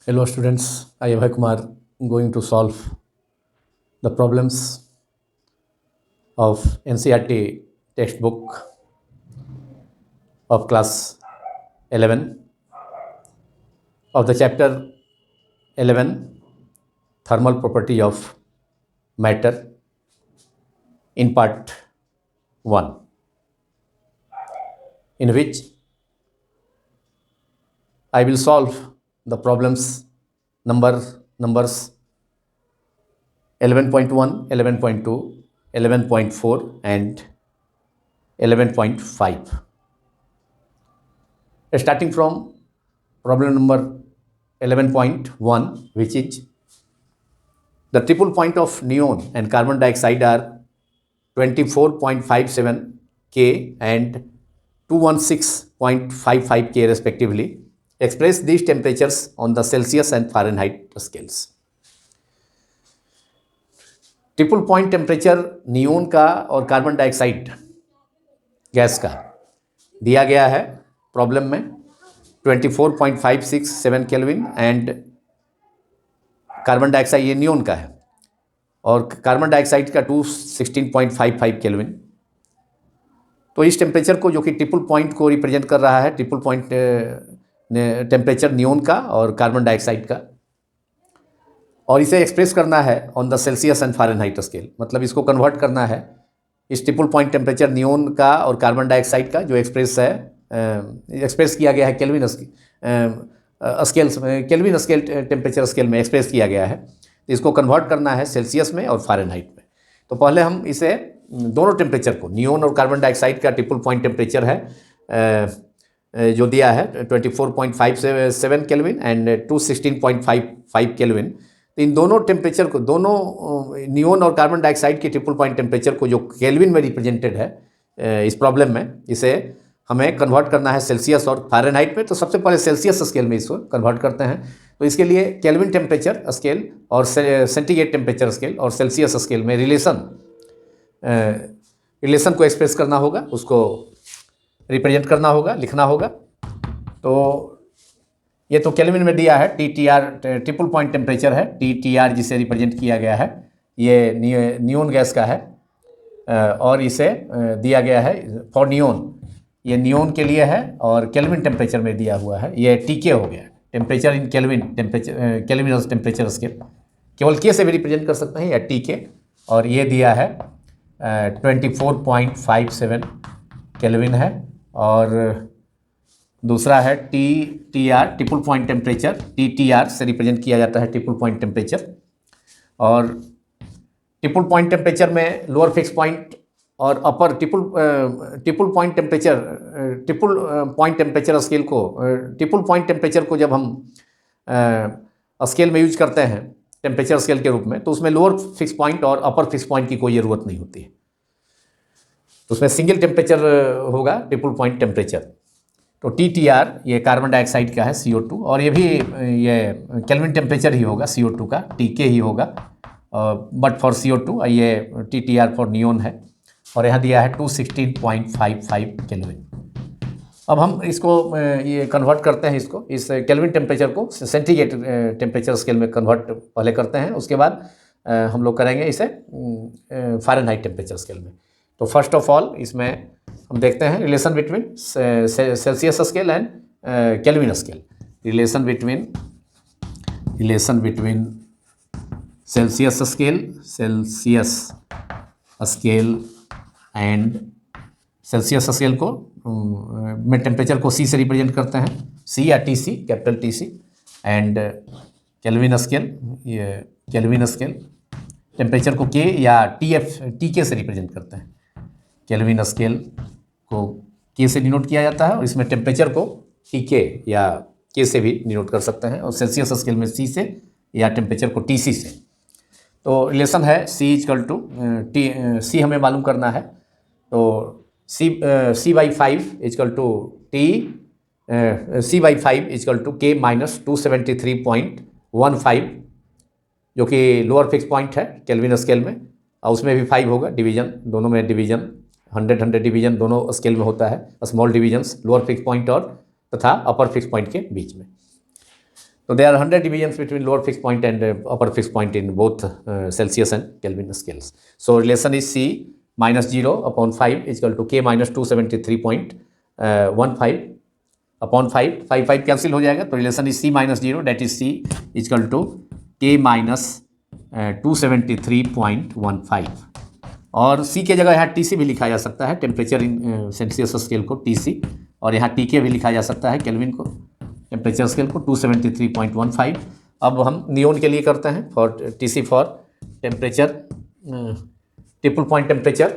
Hello students, I am Abhay Kumar going to solve the problems of NCERT textbook of class 11 of the chapter 11 thermal property of matter in part 1, in which I will solve the problems numbers 11.1, 11.2, 11.4 and 11.5. Starting from problem number 11.1, which is the triple point of neon and carbon dioxide are 24.57 K and 216.55 K respectively. Express these temperatures on the Celsius and Fahrenheit scales. Triple point temperature neon का और carbon dioxide gas का दिया गया है problem में 24.567 kelvin and carbon dioxide ये neon का है और कार्बन डाइऑक्साइड का 216.55 केल्विन। तो इस टेम्परेचर को जो कि ट्रिपल पॉइंट को रिप्रेजेंट कर रहा है, ट्रिपल पॉइंट टेम्परेचर नियोन का और कार्बन डाइऑक्साइड का, और इसे एक्सप्रेस करना है on the Celsius and Fahrenheit scale. मतलब इसको कन्वर्ट करना है इस ट्रिपल पॉइंट टेम्परेचर नियोन का और कार्बन डाइऑक्साइड का जो एक्सप्रेस किया गया है केल्विन स्केल टेम्परेचर स्केल में एक्सप्रेस किया गया है। तो इसको कन्वर्ट करना है सेल्सियस में और फ़ारेनहाइट में। तो पहले हम इसे दोनों टेम्परेचर को, नियोन और कार्बन डाइऑक्साइड का ट्रिपल पॉइंट टेम्परेचर है जो दिया है 24.57 केल्विन एंड 216.55 केल्विन। तो इन दोनों टेम्परेचर को, दोनों नियोन और कार्बन डाइऑक्साइड के ट्रिपल पॉइंट टेम्परेचर को जो केल्विन में रिप्रेजेंटेड है इस प्रॉब्लम में, इसे हमें कन्वर्ट करना है सेल्सियस और फ़ारेनहाइट में। तो सबसे पहले सेल्सियस स्केल में इसको कन्वर्ट करते हैं। तो इसके लिए केल्विन टेम्परेचर स्केल और सेंटीग्रेड टेम्परेचर स्केल और सेल्सियस स्केल में रिलेशन को एक्सप्रेस करना होगा, उसको रिप्रेजेंट करना होगा, लिखना होगा। तो ये तो केल्विन में दिया है, TTR ट्रिपल पॉइंट टेम्परेचर है, TTR जिसे रिप्रेजेंट किया गया है, ये नियोन गैस का है और इसे दिया गया है फॉर नियोन, ये नियोन के लिए है और केल्विन टेम्परेचर में दिया हुआ है, ये TK हो गया, temperature in kelvin, kelvin temperature scale केवल K से भी रिप्रेजेंट कर सकते हैं, या TK, और ये दिया है 24.57 केल्विन है। और दूसरा है TTR triple point temperature, TTR से रिप्रेजेंट किया जाता है ट्रिपल पॉइंट टेम्परेचर। और ट्रिपल पॉइंट टेम्परेचर में लोअर फिक्स पॉइंट और अपर ट्रिपल पॉइंट टेम्परेचर स्केल को, ट्रिपल पॉइंट टेम्परेचर को जब हम स्केल में यूज करते हैं टेम्परेचर स्केल के रूप में, तो उसमें लोअर फिक्स पॉइंट और अपर फिक्स पॉइंट की कोई ज़रूरत नहीं होती है। तो उसमें सिंगल टेम्परेचर होगा ट्रिपल पॉइंट टेम्परेचर। तो TTR ये कार्बन डाइऑक्साइड का है, CO2, और ये भी ये केल्विन टेम्परेचर ही होगा, CO2 का TK ही होगा, बट फॉर CO2 ये TTR फॉर नियोन है। और यहाँ दिया है 216.55 केल्विन। अब हम इसको ये कन्वर्ट करते हैं, इसको, इस केल्विन टेम्परेचर को सेंटीग्रेड टेम्परेचर स्केल में कन्वर्ट पहले करते हैं, उसके बाद हम लोग करेंगे इसे फ़ारेनहाइट टेम्परेचर स्केल में। तो फर्स्ट ऑफ ऑल इसमें हम देखते हैं relation between Celsius scale and kelvin scale. Relation between Celsius scale and Celsius scale को में टेम्परेचर को C से रिप्रेजेंट करते हैं, C या TC, capital TC, and kelvin scale, ये केल्विन स्केल टेम्परेचर को K या TK से रिप्रेजेंट करते हैं। केल्विन स्केल को K से डिनोट किया जाता है और इसमें टेम्परेचर को TK या K से भी डिनोट कर सकते हैं, और सेल्सियस स्केल में C से या टेम्परेचर को TC से। तो रिलेशन है C हमें मालूम करना है। तो C/5 is equal to C/5 is equal to K minus 273.15, जो कि लोअर फिक्स पॉइंट है केल्विन स्केल में, और उसमें भी 5 होगा, डिवीजन दोनों में, डिवीजन 100 डिवीजन दोनों स्केल में होता है, small divisions lower fix point और तथा अपर फिक्स पॉइंट के बीच में। So there are 100 deviations between lower fixed point and upper fixed point in both Celsius and Kelvin scales. So relation is C minus 0 upon 5 is equal to K minus 273.15 upon 5. 5 cancel हो जाएगा, तो relation is C minus 0, that is C is equal to K minus 273.15. और C के जगह यहाँ TC भी लिखा जा सकता है, टेम्परेचर इन सेल्सियस स्केल को TC, और यहाँ TK भी लिखा जा सकता है, केल्विन को टेम्परेचर स्केल को 273.15. अब हम नियोन के लिए करते हैं, for TC for temperature triple point temperature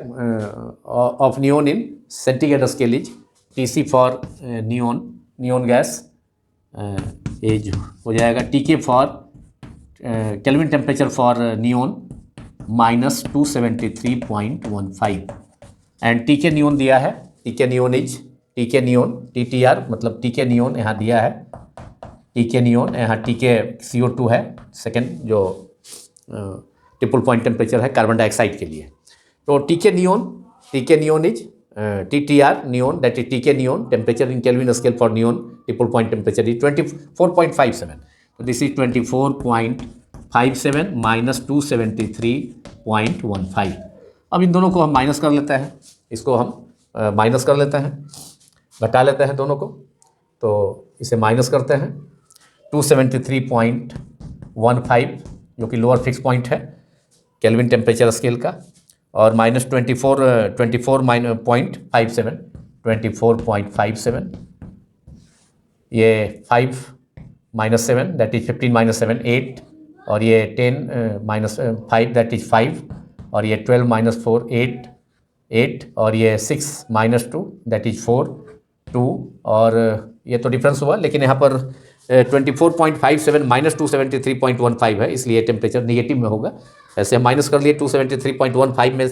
of neon in centigrade scale is TC for neon gas as हो जाएगा TK for Kelvin temperature for neon minus 273.15. And TK neon दिया है, TK neon is TK neon TTR मतलब TK neon यहाँ दिया है, TK neon यहाँ TK CO2 है, सेकेंड जो ट्रिपल पॉइंट टेम्परेचर है कार्बन डाइऑक्साइड के लिए. तो TK neon is TTR neon, that is TK neon, temperature in Kelvin scale for neon triple point temperature is 24.57. So this is 24.57 minus 273.15. अब इन दोनों को हम माइनस कर लेते हैं, इसको हम माइनस कर लेते हैं, घटा लेते हैं दोनों को, तो इसे माइनस करते हैं. 273.15 जो कि लोअर फिक्स पॉइंट है केल्विन टेम्परेचर स्केल का, और माइनस 24.57 ये 5 माइनस 7 दैट इज 15 माइनस 7 8, और ये 10 माइनस 5 दैट इज 5, और ये 12 माइनस 4 8, और ये 6 माइनस 2 दैट इज 4 और ये तो डिफरेंस हुआ, लेकिन यहाँ पर 24.57 माइनस 273.15 है, इसलिए टेम्परेचर निगेटिव में होगा. ऐसे हम माइनस कर लिए 273.15 में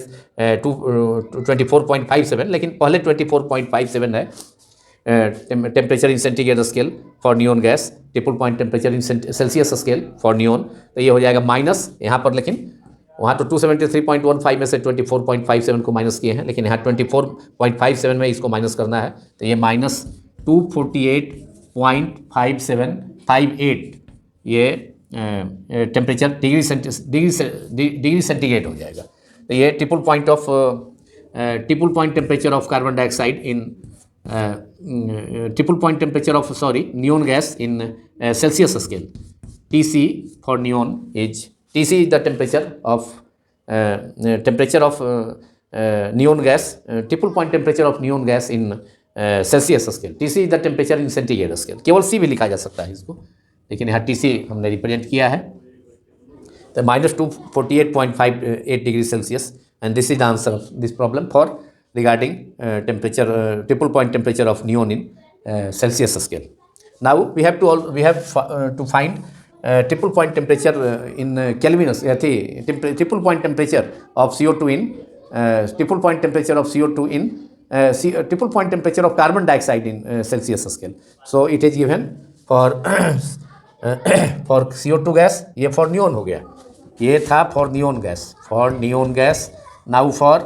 24.57, लेकिन पहले 24.57 है temperature in centigrade scale for neon gas, triple point temperature in Celsius scale for neon, तो ये हो जाएगा माइनस यहाँ पर, लेकिन वहाँ तो 273.15 में से 24.57 को माइनस किए हैं, लेकिन यहाँ 24.57 में इसको माइनस करना है, तो ये माइनस 248.5758 ये टेम्परेचर डिग्री सेंटीग्रेड हो जाएगा. तो ये triple point temperature of carbon dioxide in triple point temperature of neon gas in Celsius scale. TC for neon is TC is the temperature of neon gas, triple point temperature of neon gas in Celsius scale. TC is the temperature in centigrade scale. केवल C भी लिखा जा सकता है इसको, लेकिन यहाँ TC हमने रिप्रेजेंट किया है. तो minus 248.58 degree Celsius, and this is the answer of this problem for regarding temperature triple point temperature of neon in Celsius scale. Now we have to find triple point temperature in Kelvin, triple point temperature of CO2 in triple point temperature of CO2 in triple point temperature of carbon dioxide in Celsius scale. So it is given for for CO2 gas, ये for neon हो गया, ये था for neon gas. Now for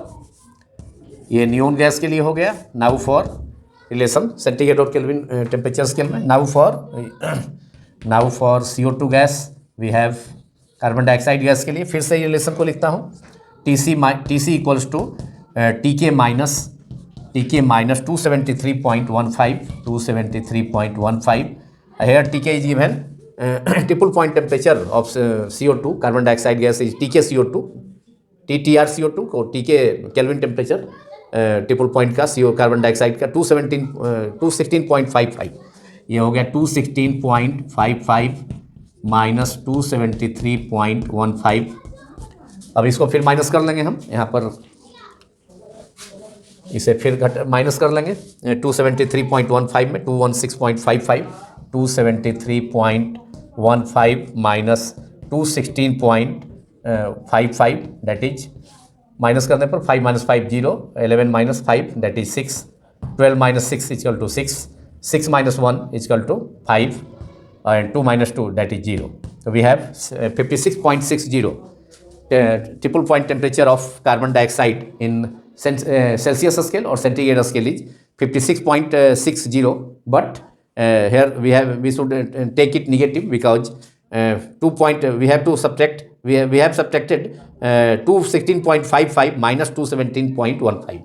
ये neon gas के लिए हो गया. Now for relation सेंटीग्रेड और केल्विन टेम्परेचर स्केल में. Now for CO2 gas we have carbon dioxide gas के लिए फिर से ये रिलेशन को लिखता हूँ. TC equals to TK minus 273.15. Here TK is given triple point temperature of CO2 carbon dioxide gas is TK CO2, TTR CO2 को TK kelvin temperature triple point का CO कार्बन डाइऑक्साइड का 216.55, ये हो गया 216.55 minus 273.15. अब इसको फिर minus कर लेंगे हम, यहाँ पर इसे फिर माइनस कर लेंगे 273.15 में 216.55, 273.15 माइनस 216.55 दैट इज, माइनस करने पर 5 minus 5 0, 11 minus 5 that is 6, 12 minus 6 equal to 6, 6 minus 1 is equal to 5, and 2 minus 2 that is 0. So we have 56.60 triple point temperature of carbon dioxide in Celsius scale or centigrade scale is 56.60, but here we should take it negative because 2 point we have to subtract, we have subtracted 216.55 minus 217.15.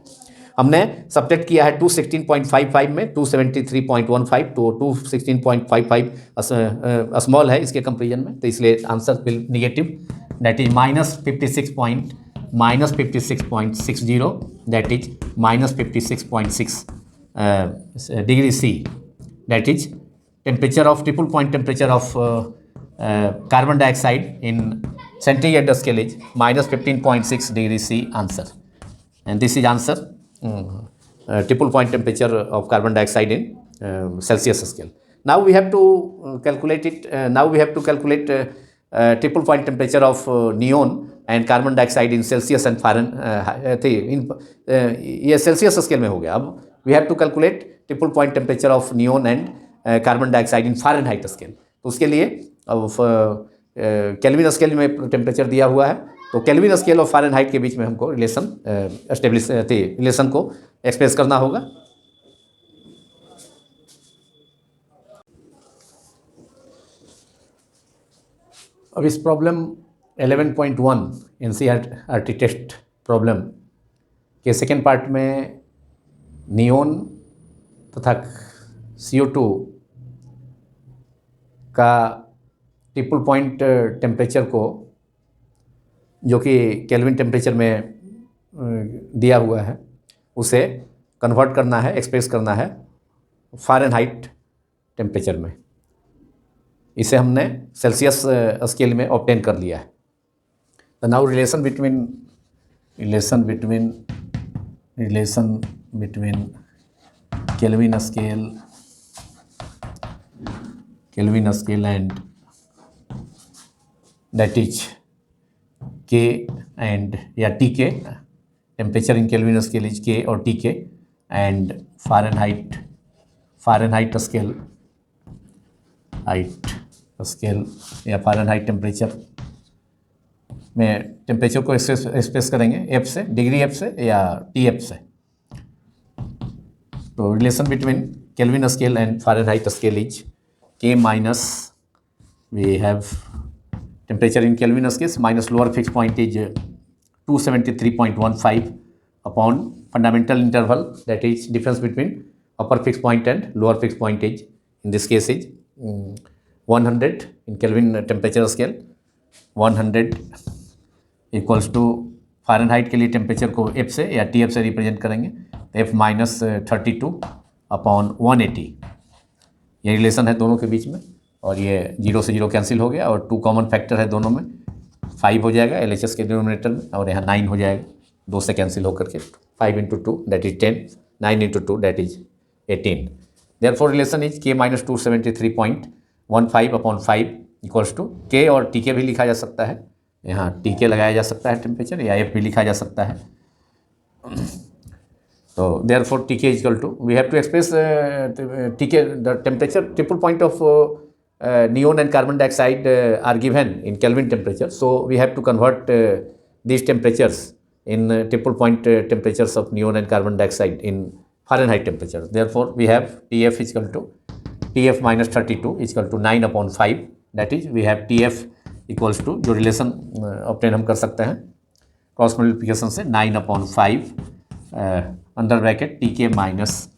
हमने subtract किया है 216.55 में 273.15, तो 216.55 small है इसके comparison में, तो इसलिए answer will negative, that is -56.60, that is -56.6 degree C, that is temperature of triple point temperature of carbon dioxide in centigrade scale is -15.6 degree C answer, and this is answer. Triple point temperature of carbon dioxide in Celsius scale. Now we have to calculate it. Now we have to calculate triple point temperature of neon and carbon dioxide in Celsius and Fahrenheit. ये Celsius scale में हो गया. अब we have to calculate triple point temperature of neon and carbon dioxide in Fahrenheit scale. तो उसके लिए अब kelvin scale में टेम्परेचर दिया हुआ है, तो केल्विन स्केल और फ़ारेनहाइट के बीच में हमको रिलेशन को एक्सप्रेस करना होगा। अब इस प्रॉब्लम 11.1 एनसीईआरटी टेस्ट प्रॉब्लम के सेकेंड पार्ट में नियोन तथा CO2 का ट्रिपल पॉइंट टेम्परेचर को, जो कि केल्विन टेम्परेचर में दिया हुआ है, उसे कन्वर्ट करना है, एक्सप्रेस करना है फ़ारेनहाइट टेम्परेचर में। इसे हमने सेल्सियस स्केल में ऑब्टेन कर लिया है। तो now relation between kelvin scale and that is K and या TK, temperature in Kelvin scale is K और TK, and Fahrenheit scale या Fahrenheit टेम्परेचर में टेम्परेचर को एक्सप्रेस करेंगे F से, डिग्री F से या TF से। तो relation between Kelvin scale and Fahrenheit scale is K minus, we have temperature in Kelvin scale minus lower fixed point is 273.15 upon fundamental interval, that is difference between upper fixed point and lower fixed point is, in this case is 100 in Kelvin temperature scale, 100 equals to Fahrenheit के लिए temperature को F से या TF से represent करेंगे, F minus 32 upon 180, ये relation है दोनों के बीच में, और ये 0 से 0 कैंसिल हो गया और 2 कॉमन फैक्टर है दोनों में, 5 हो जाएगा LHS के डिनोमिनेटर में, और यहाँ 9 हो जाएगा, 2 से कैंसिल होकर के 5 into 2 that is 10, 9 into 2 that is 18. Therefore relation is K minus 273.15 upon 5 equals to K, और TK भी लिखा जा सकता है, यहाँ TK लगाया जा सकता है टेम्परेचर, या F भी लिखा जा सकता है। So therefore TK is equal to, we have to express TK, the temperature triple point of neon and carbon dioxide are given in Kelvin temperature, so we have to convert these temperatures in triple point temperatures of neon and carbon dioxide in Fahrenheit temperature. Therefore we have TF is equal to TF minus 32 is equal to 9 upon 5, that is we have TF equals to, जो relation obtain हम कर सकते हैं cross multiplication से, 9 upon 5 under bracket TK minus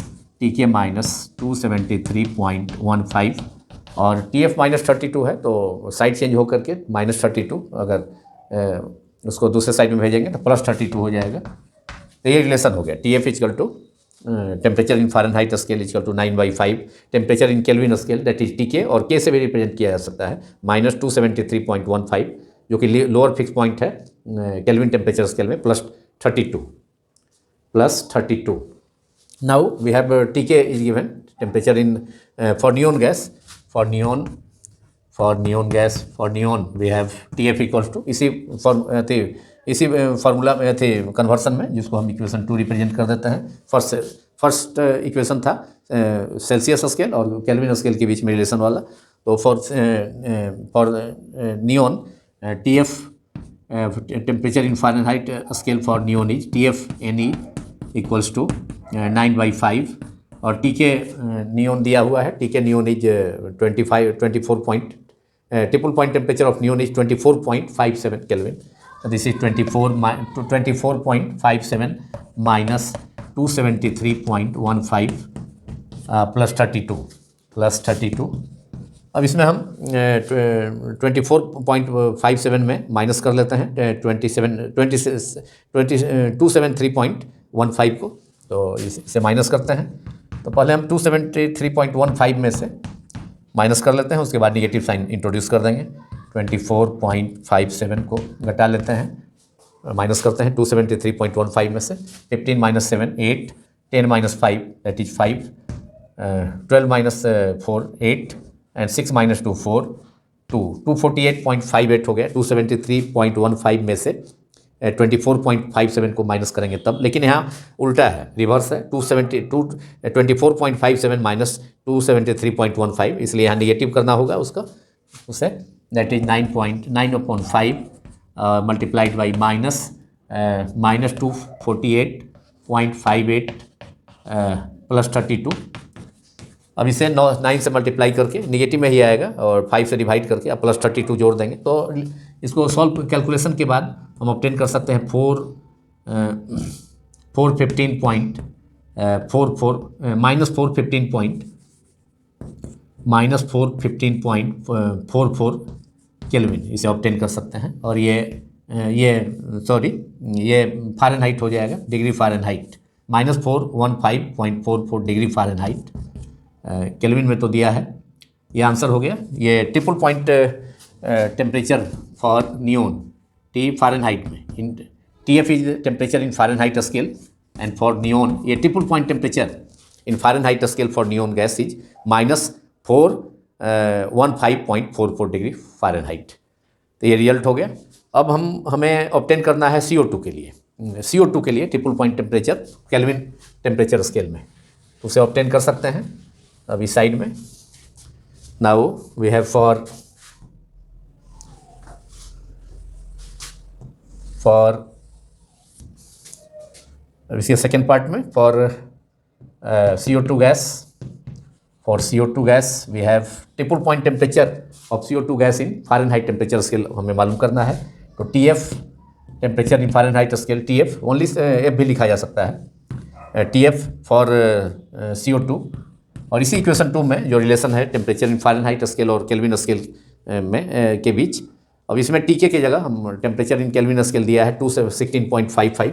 273.15, और TF minus 32 है, तो side change होकर के माइनस 32, अगर उसको दूसरे साइड में भेजेंगे तो प्लस 32 हो जाएगा। तो ये रिलेशन हो गया, TF is equal to temperature in Fahrenheit scale is equal to 9/5 temperature in Kelvin scale, that is TK, और K से भी रिप्रेजेंट किया जा सकता है माइनस 273.15, जो कि लोअर फिक्स पॉइंट है केल्विन टेम्परेचर स्केल में, plus 32. Now we have TK is given temperature in for neon gas, for neon we have TF equals to, इसी फार्मूला में थे कन्वर्सन में, जिसको हम इक्वेशन 2 रिप्रेजेंट कर देते हैं। फर्स्ट इक्वेशन था सेल्सियस स्केल और केल्विन स्केल के बीच में रिलेशन वाला, तो for neon TF temperature in Fahrenheit scale for neon is TF NE equals to 9/5 और टी के नियोन दिया हुआ है। टी के neon is 24 point, triple point temperature of neon is 24.57 kelvin. This is 24.57 minus 273.15 plus 32। अब इसमें हम 24.57 में माइनस कर लेते हैं 273.15 को, तो इसे माइनस करते हैं। तो पहले हम 273.15 में से माइनस कर लेते हैं, उसके बाद निगेटिव साइन इंट्रोड्यूस कर देंगे। 24.57 को घटा लेते हैं, माइनस करते हैं 273.15 में से। 15 minus 7 8, 10 minus 5 that is 5, 12 minus 4 8 and 6 minus 2 4 2, 248.58 हो गया। 273.15 में से 24.57 को माइनस करेंगे तब, लेकिन यहाँ उल्टा है, रिवर्स है। 24.57 माइनस 273.15, इसलिए यहाँ निगेटिव करना होगा उसका, उसे that is 9.9/5 multiplied by minus 248.58 plus 32। अब इसे 9 से मल्टीप्लाई करके निगेटिव में ही आएगा और 5 से डिवाइड करके अब प्लस 32 जोड़ देंगे। तो इसको सॉल्व कैलकुलेशन के बाद हम ऑब्टेन कर सकते हैं 415.44 केल्विन, इसे ऑब्टेन कर सकते हैं। और ये फ़ारेनहाइट हो जाएगा, degree Fahrenheit, -415.44 degree Fahrenheit. Kelvin में तो दिया है, ये आंसर हो गया। ये triple point temperature for neon T Fahrenheit में, in TF is temperature in Fahrenheit scale and for neon ये triple point temperature in Fahrenheit scale for neon gas is -415.44 degree Fahrenheit. तो ये रिजल्ट हो गया। अब हमें ऑब्टेन करना है CO2 के लिए। CO2 के लिए triple point temperature kelvin temperature scale में, तो उसे ऑब्टेन कर सकते हैं अभी साइड में। नाउ वी हैव फॉर इसके सेकेंड पार्ट में for CO2 gas, for CO2 gas we have triple point temperature of CO2 gas in Fahrenheit temperature scale हमें मालूम करना है। तो TF temperature in Fahrenheit scale, TF only F भी लिखा जा सकता है, TF फॉर CO2। और इसी इक्वेशन 2 में जो रिलेशन है टेम्परेचर इन फ़ारेनहाइट स्केल और केल्विन स्केल में के बीच, अब इसमें TK की जगह हम टेम्परेचर इन केल्विन स्केल दिया है 216.55,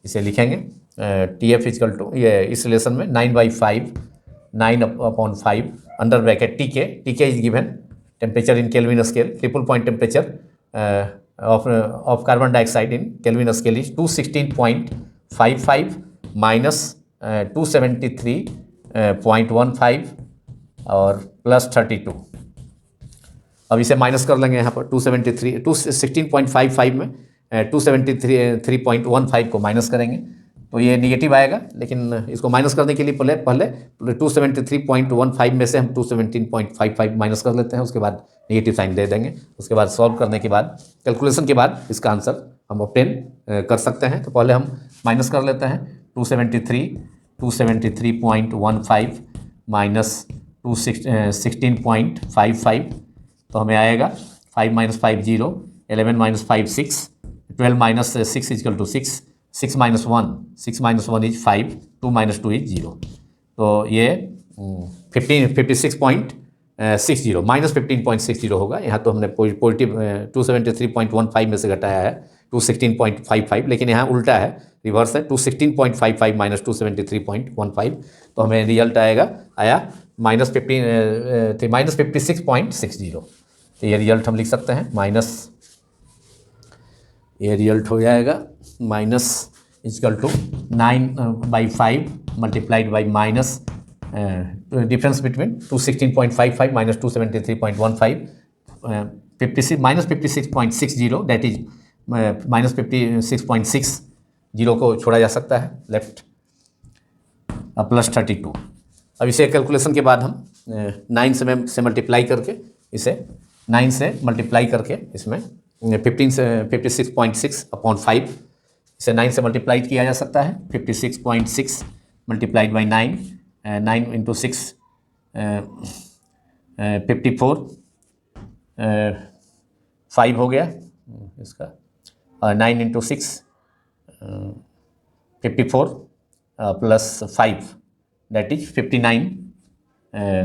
इसे लिखेंगे TF इक्वल टू ये इस रिलेशन में 9/5 9/5 under bracket TK is given temperature in Kelvin scale, triple point temperature of carbon dioxide in Kelvin scale is 216.55 minus 273.15 और प्लस 32। अब इसे माइनस कर लेंगे यहाँ पर 216.55 में 273.15 को माइनस करेंगे तो ये निगेटिव आएगा, लेकिन इसको माइनस करने के लिए पहले 273.15 में से हम 217.55 माइनस कर लेते हैं, उसके बाद निगेटिव साइन दे देंगे। उसके बाद सॉल्व करने के बाद कैलकुलेशन के बाद इसका आंसर हम ऑब्टेन कर सकते हैं। तो पहले हम माइनस कर लेते हैं 273.15 माइनस 216.55, तो हमें आएगा 5 minus 5 0, 11 minus 5 6, 12 minus 6 equal to 6, 6 minus 1 is 5, 2 minus 2 is 0। तो ये 56.60 माइनस 15.60 होगा। यहाँ तो हमने पॉजिटिव 273.15 में से घटाया है 216.55, लेकिन यहाँ उल्टा है, रिवर्स है, 216.55 माइनस 273.15, तो हमें रिजल्ट आया -56.60। तो ये रिजल्ट हम लिख सकते हैं ये रिजल्ट हो जाएगा minus equal to 9/5 multiplied by minus difference between 216.55 minus 273.15 -56.60 that is -56.60 को छोड़ा जा सकता है लेफ्ट, प्लस 32। अब इसे कैलकुलेशन के बाद हम 9 से मल्टीप्लाई करके इसमें 56.6/5 इसे 9 से मल्टीप्लाई किया जा सकता है। 56.6 मल्टीप्लाइड बाई 9 9 इंटू 6 54, 5 हो गया इसका, और 9 इंटू 6 54 प्लस 5 दैट इज 59,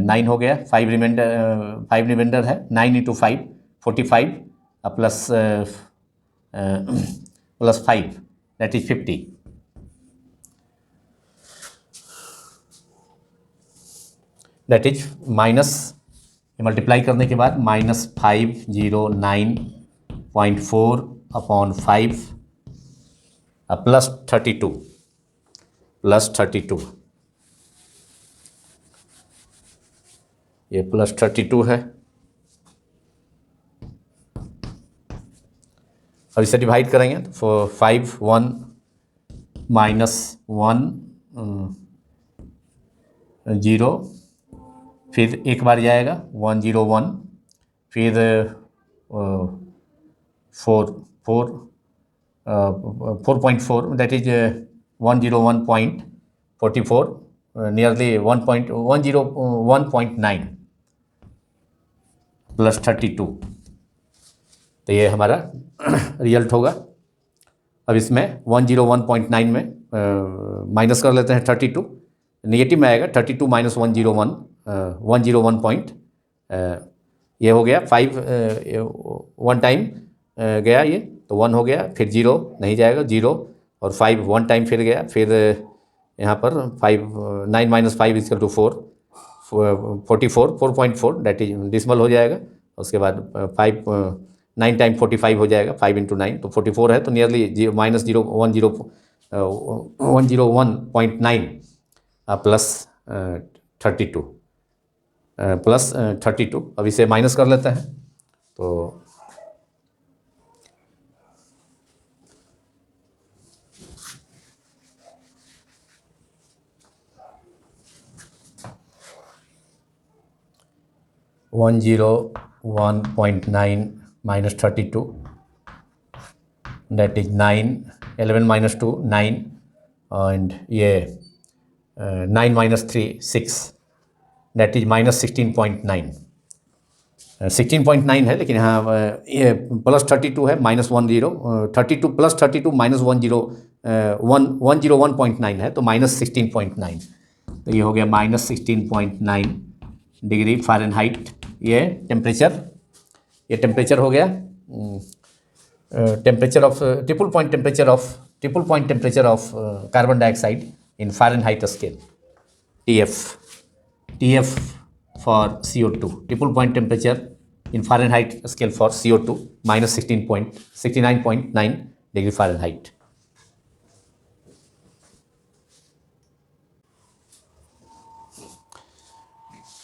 9 हो गया, 5 रिमाइंडर है, 9 into 5 45 plus 5 that is 50। That is minus, multiply करने के बाद -509.4 अपॉन 5 प्लस 32 ये प्लस 32 है। अब इसे डिवाइड करेंगे तो 5 1 -1 0, फिर एक बार जाएगा 101, फिर 4.4 दैट इज 101.44, नियरली 101.9 प्लस 32, तो ये हमारा रिजल्ट होगा। अब इसमें 101.9 में माइनस कर लेते हैं 32, नेगेटिव में आएगा 32 माइनस 101, 101 पॉइंट, ये हो गया 5 1 टाइम गया ये तो 1 हो गया, फिर 0 नहीं जाएगा 0, और 5 1 टाइम फिर गया, फिर यहाँ पर 9 minus 5 equal to 4, 44 4.4 that is decimal हो जाएगा। उसके बाद 9 टाइम 45 हो जाएगा, 5 इंटू 9 तो 44 है, तो नियरली माइनस 101.9 प्लस 32 प्लस 32। अब इसे माइनस कर लेते हैं तो 101.9 minus 32 that is 9, 11 minus 2 9, and ये 9 minus 3 6 that is minus 16.9, 16.9 है, लेकिन यहाँ ये प्लस 32 है, माइनस 10, 32 प्लस 32 माइनस 101.9 है, तो माइनस 16.9, तो ये हो गया माइनस 16.9 डिग्री फ़ारेनहाइट। ये टेम्परेचर हो गया, temperature of triple point temperature of carbon dioxide in Fahrenheit scale, TF for CO2, triple point temperature in Fahrenheit scale for CO2 minus 69.9 degree Fahrenheit.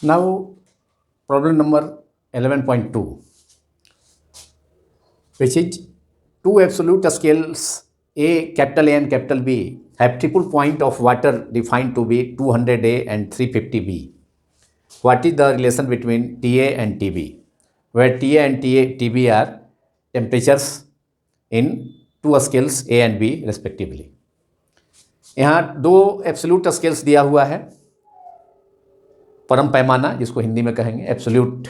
Now problem number 11.2, which is two absolute scales A, capital A and capital B have triple point of water defined to be 200 A and 350 B. What is the relation between TA and TB, where TA and TB are temperatures in two scales A and B respectively? यहाँ दो absolute scales दिया हुआ है, परम पैमाना जिसको हिंदी में कहेंगे एब्सोल्यूट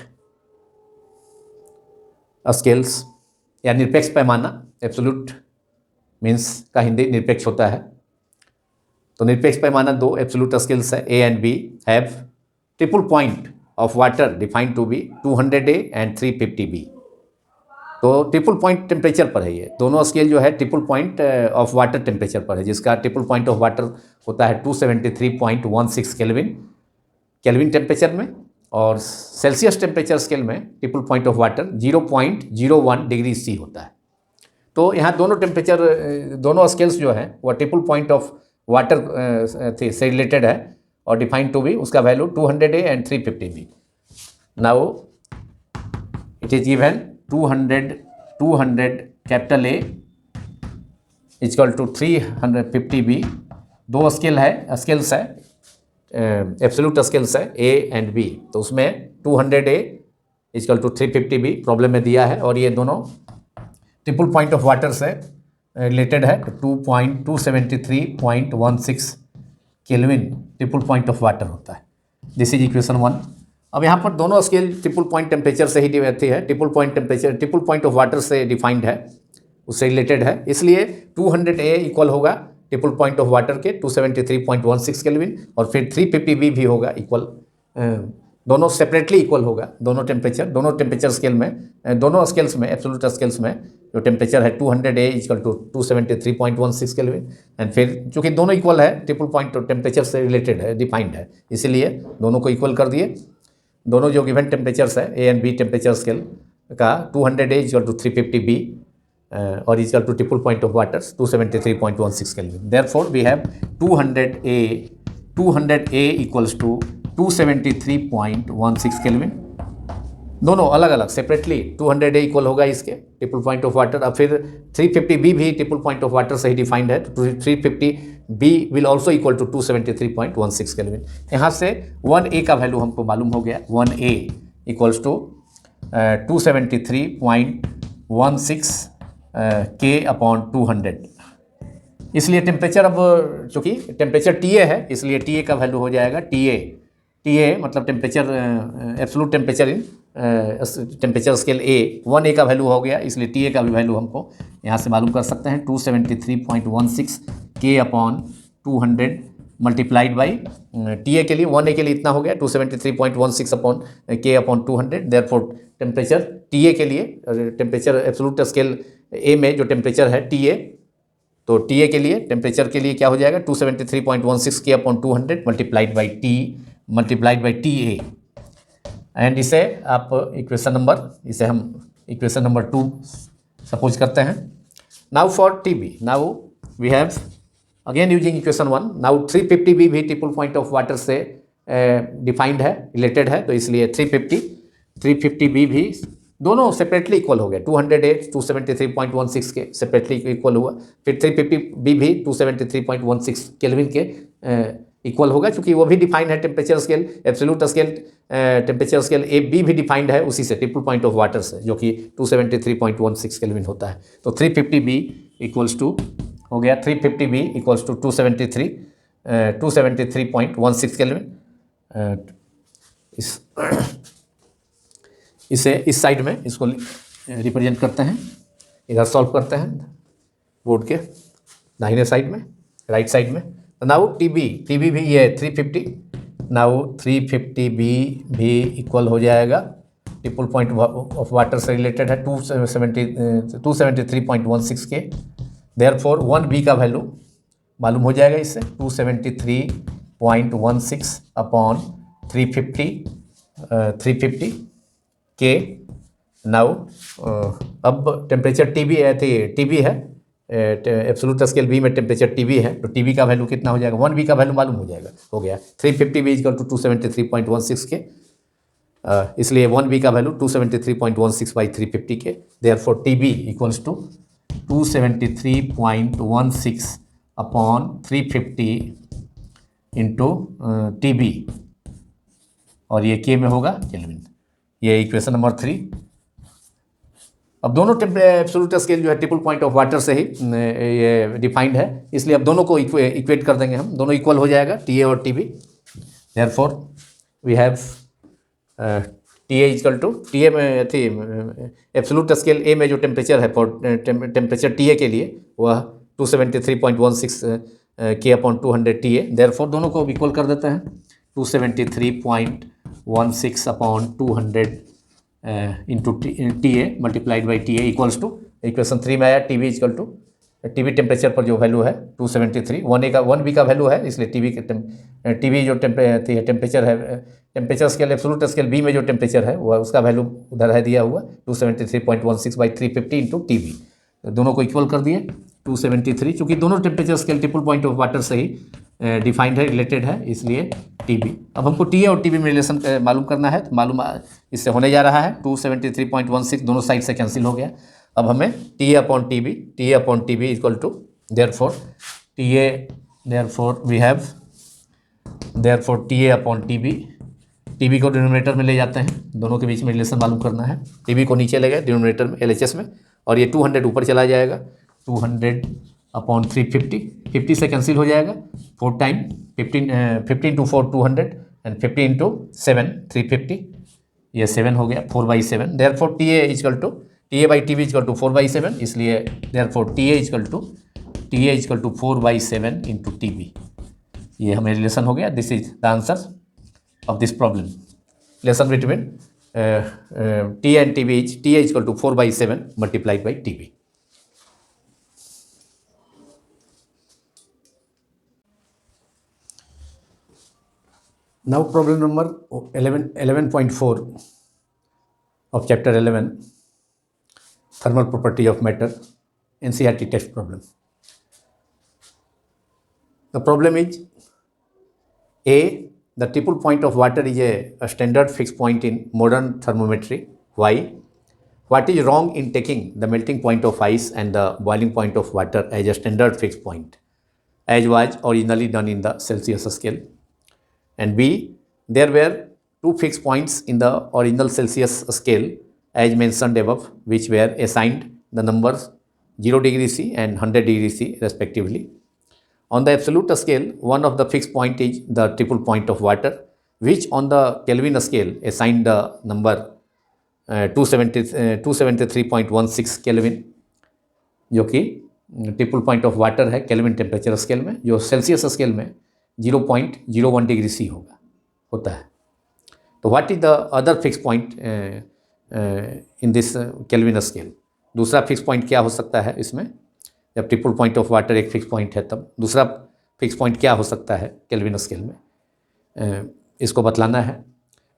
स्केल्स या निरपेक्ष पैमाना, एब्सोल्यूट मीन्स का हिंदी निरपेक्ष होता है, तो निरपेक्ष पैमाना दो एब्सोल्यूट स्केल्स है A and B have triple point of water defined to be 200 A and 350 B, तो ट्रिपल पॉइंट टेम्परेचर पर है, ये दोनों स्केल जो है triple point of water temperature पर है, जिसका ट्रिपल पॉइंट ऑफ वाटर होता है 273.16 केल्विन टेम्परेचर में, और सेल्सियस टेम्परेचर स्केल में triple point of water 0.01 degree C होता है। तो यहाँ दोनों टेम्परेचर, दोनों स्केल्स जो है वो ट्रिपल पॉइंट ऑफ वाटर से रिलेटेड है और डिफाइंड टू बी उसका value 200 A and 350 B। Now it is given 200 capital A equal to 350 B, दो स्केल्स है एब्सोल्यूट स्केल्स है A एंड B, तो उसमें 200 A equal to 350 B problem में दिया है, और ये दोनों ट्रिपल पॉइंट ऑफ वाटर से रिलेटेड है, 273.16 Kelvin triple point of water होता है। This is equation 1। अब यहाँ पर दोनों स्केल ट्रिपल पॉइंट टेम्परेचर से ही रहती है, triple point temperature triple point of water से डिफाइंड है, उससे रिलेटेड है, इसलिए 200 A इक्वल होगा ट्रिपल पॉइंट ऑफ वाटर के 273.16 केल्विन, और फिर 350 B भी होगा इक्वल, दोनों सेपरेटली इक्वल होगा, दोनों टेम्परेचर स्केल में, दोनों स्केल्स में, एब्सोल्यूट स्केल्स में जो टेम्परेचर है 200 A equal to 273.16 Kelvin, and फिर चूँकि दोनों इक्वल है, ट्रिपल पॉइंट टेम्परेचर से रिलेटेड है, डिफाइंड है, इसीलिए दोनों को इक्वल कर दिए। दोनों जो गिवन टेम्परेचर्स है A and B temperature scale का 200 A इक्वल टू 350 B और equal to triple point of water 273.16 Kelvin. Therefore we have 200 A equals to 273.16 Kelvin. दोनों अलग अलग सेपरेटली 200 A इक्वल होगा इसके ट्रिपल पॉइंट ऑफ वाटर। अब फिर 350 B भी ट्रिपल पॉइंट ऑफ वाटर से ही डिफाइंड है, तो 350 B will also equal to 273.16 Kelvin. यहाँ से 1A का वैल्यू हमको मालूम हो गया, 1A इक्वल्स टू 273.16 K/200। इसलिए टेम्परेचर, अब चूँकि टेम्परेचर TA है इसलिए TA का वैल्यू हो जाएगा TA मतलब temperature, absolute temperature in temperature scale A, 1A का वैल्यू हो गया, इसलिए TA का भी वैल्यू हमको यहाँ से मालूम कर सकते हैं, 273.16 K/200 मल्टीप्लाइड बाई TA के लिए 1A के लिए इतना हो गया 273.16 K/200। देयरफॉर टेम्परेचर TA के लिए, टेम्परेचर एब्सोल्यूट स्केल A में जो टेम्परेचर है TA, तो TA के लिए टेम्परेचर के लिए क्या हो जाएगा 273.16 K/200 multiplied by TA, and इसे आप इसे हम इक्वेशन नंबर 2 सपोज करते हैं। Now for TB, now we have again using equation 1, now 350 B भी ट्रिपल पॉइंट ऑफ वाटर से डिफाइंड है, रिलेटेड है, तो इसलिए 350 B भी दोनों सेपरेटली इक्वल हो गए, 200 A 273.16 के सेपरेटली इक्वल हुआ, फिर 350 B भी 273.16 केल्विन के इक्वल होगा, क्योंकि वो भी डिफाइंड है temperature scale, absolute scale temperature scale AB भी डिफाइंड है उसी से, ट्रिपल पॉइंट ऑफ वाटर से, जो कि 273.16 केल्विन होता है। तो 350 B इक्वल्स टू हो गया 350 B इक्वल्स टू 273.16 केल्विन। इसे इस साइड में इसको रिप्रेजेंट करते हैं, इधर सॉल्व करते हैं बोर्ड के दाहिने साइड में, राइट साइड में। नाउ TB भी ये 350, नाउ 350 B भी इक्वल हो जाएगा, ट्रिपल पॉइंट ऑफ वाटर से रिलेटेड है 273.16 के। देयरफॉर 1B का वैल्यू मालूम हो जाएगा इससे, 273.16 अपॉन 350 के। नाउ अब टेम्परेचर TB है, एब्सोल्यूट स्केल B में टेम्परेचर TB है, तो TB का वैल्यू कितना हो जाएगा, 1B का वैल्यू मालूम हो गया 350 B इक्वल टू 273.16 के, इसलिए 1B का वैल्यू 273.16 बाई 350 के। Therefore TB equals to 273.16 upon 350 into TB, और ये K में होगा केल्विन। ये इक्वेशन नंबर 3। अब दोनों एब्सोल्यूट स्केल जो है ट्रिपल पॉइंट ऑफ वाटर से ही ये डिफाइंड है, इसलिए अब दोनों को इक्वेट कर देंगे हम, दोनों इक्वल हो जाएगा TA और TB। Therefore we have TA equal to TA में थी एब्सोल्यूट स्केल A में जो टेम्परेचर है फॉर टेम्परेचर TA के लिए वह 273.16 K/200 TA। देयरफॉर दोनों को इक्वल कर देते हैं, 273.16 upon 200 into TA multiplied by TA equals to equation 3 में आया TB equal to TB temperature पर जो वैल्यू है 273, 1B का वैल्यू है, इसलिए TB जो टेम्परेचर है, temperature scale absolute scale B में जो टेम्परेचर है वह उसका वैल्यू उधर है दिया हुआ 273.16 बाई 350 इंटू TB, दोनों को इक्वल कर दिए 273, चूँकि दोनों temperature scale triple point of water से ही डिफाइंड है, रिलेटेड है, इसलिए TB। अब हमको TA और TB में रिलेशन मालूम करना है, तो मालूम इससे होने जा रहा है 273.16 दोनों साइड से कैंसिल हो गया। अब हमें TA upon TB equal to therefore TA upon TB को डिनोमिनेटर में ले जाते हैं, दोनों के बीच में रिलेशन मालूम करना है। TB को नीचे ले गए डिनोमिनेटर में LHS में, और ये 200 ऊपर चला जाएगा, 200 अपॉन 350, 50 से कैंसिल हो जाएगा, 4 टाइम 15 टू 4 200 एंड 50 इंटू 7 350, ये 7 हो गया 4/7। Therefore TA is equal to TA/TB is equal to 4/7, इसलिए therefore TA is equal to 4/7 into TB। ये हमें रिलेशन हो गया। This is the answer of this problem. Relation between TA and TB is TA is equal to 4/7 multiplied by TB। Now problem number 11.4 of chapter 11, thermal property of matter, NCERT test problem. The problem is A, the triple point of water is a standard fixed point in modern thermometry. Why? What is wrong in taking the melting point of ice and the boiling point of water as a standard fixed point, as was originally done in the Celsius scale? And B, there were two fixed points in the original Celsius scale as mentioned above, which were assigned the numbers 0 degree C and 100 degree C respectively. On the absolute scale, one of the fixed point is the triple point of water, which on the Kelvin scale assigned the number 273.16 Kelvin, जो कि triple point of water है kelvin temperature scale में, जो Celsius scale में 0.01 degree C होता है। तो what is the other fix point in this kelvin scale? दूसरा फिक्स पॉइंट क्या हो सकता है इसमें? जब ट्रिपल पॉइंट ऑफ वाटर एक फिक्स पॉइंट है, तब दूसरा फिक्स पॉइंट क्या हो सकता है केल्विन स्केल में, इसको बतलाना है।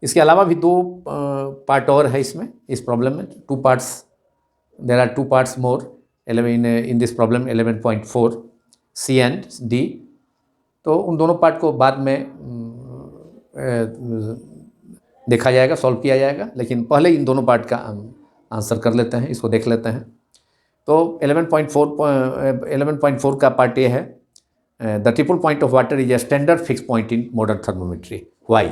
इसके अलावा भी दो पार्ट और है इसमें, इस प्रॉब्लम में 2 parts, there are 2 parts more in this problem 11.4 C and D। तो उन दोनों पार्ट को बाद में देखा जाएगा, सॉल्व किया जाएगा, लेकिन पहले इन दोनों पार्ट का आंसर कर लेते हैं, इसको देख लेते हैं। तो 11.4 का पार्ट ये है, the triple point of water is a standard fix point in modern thermometry. Why?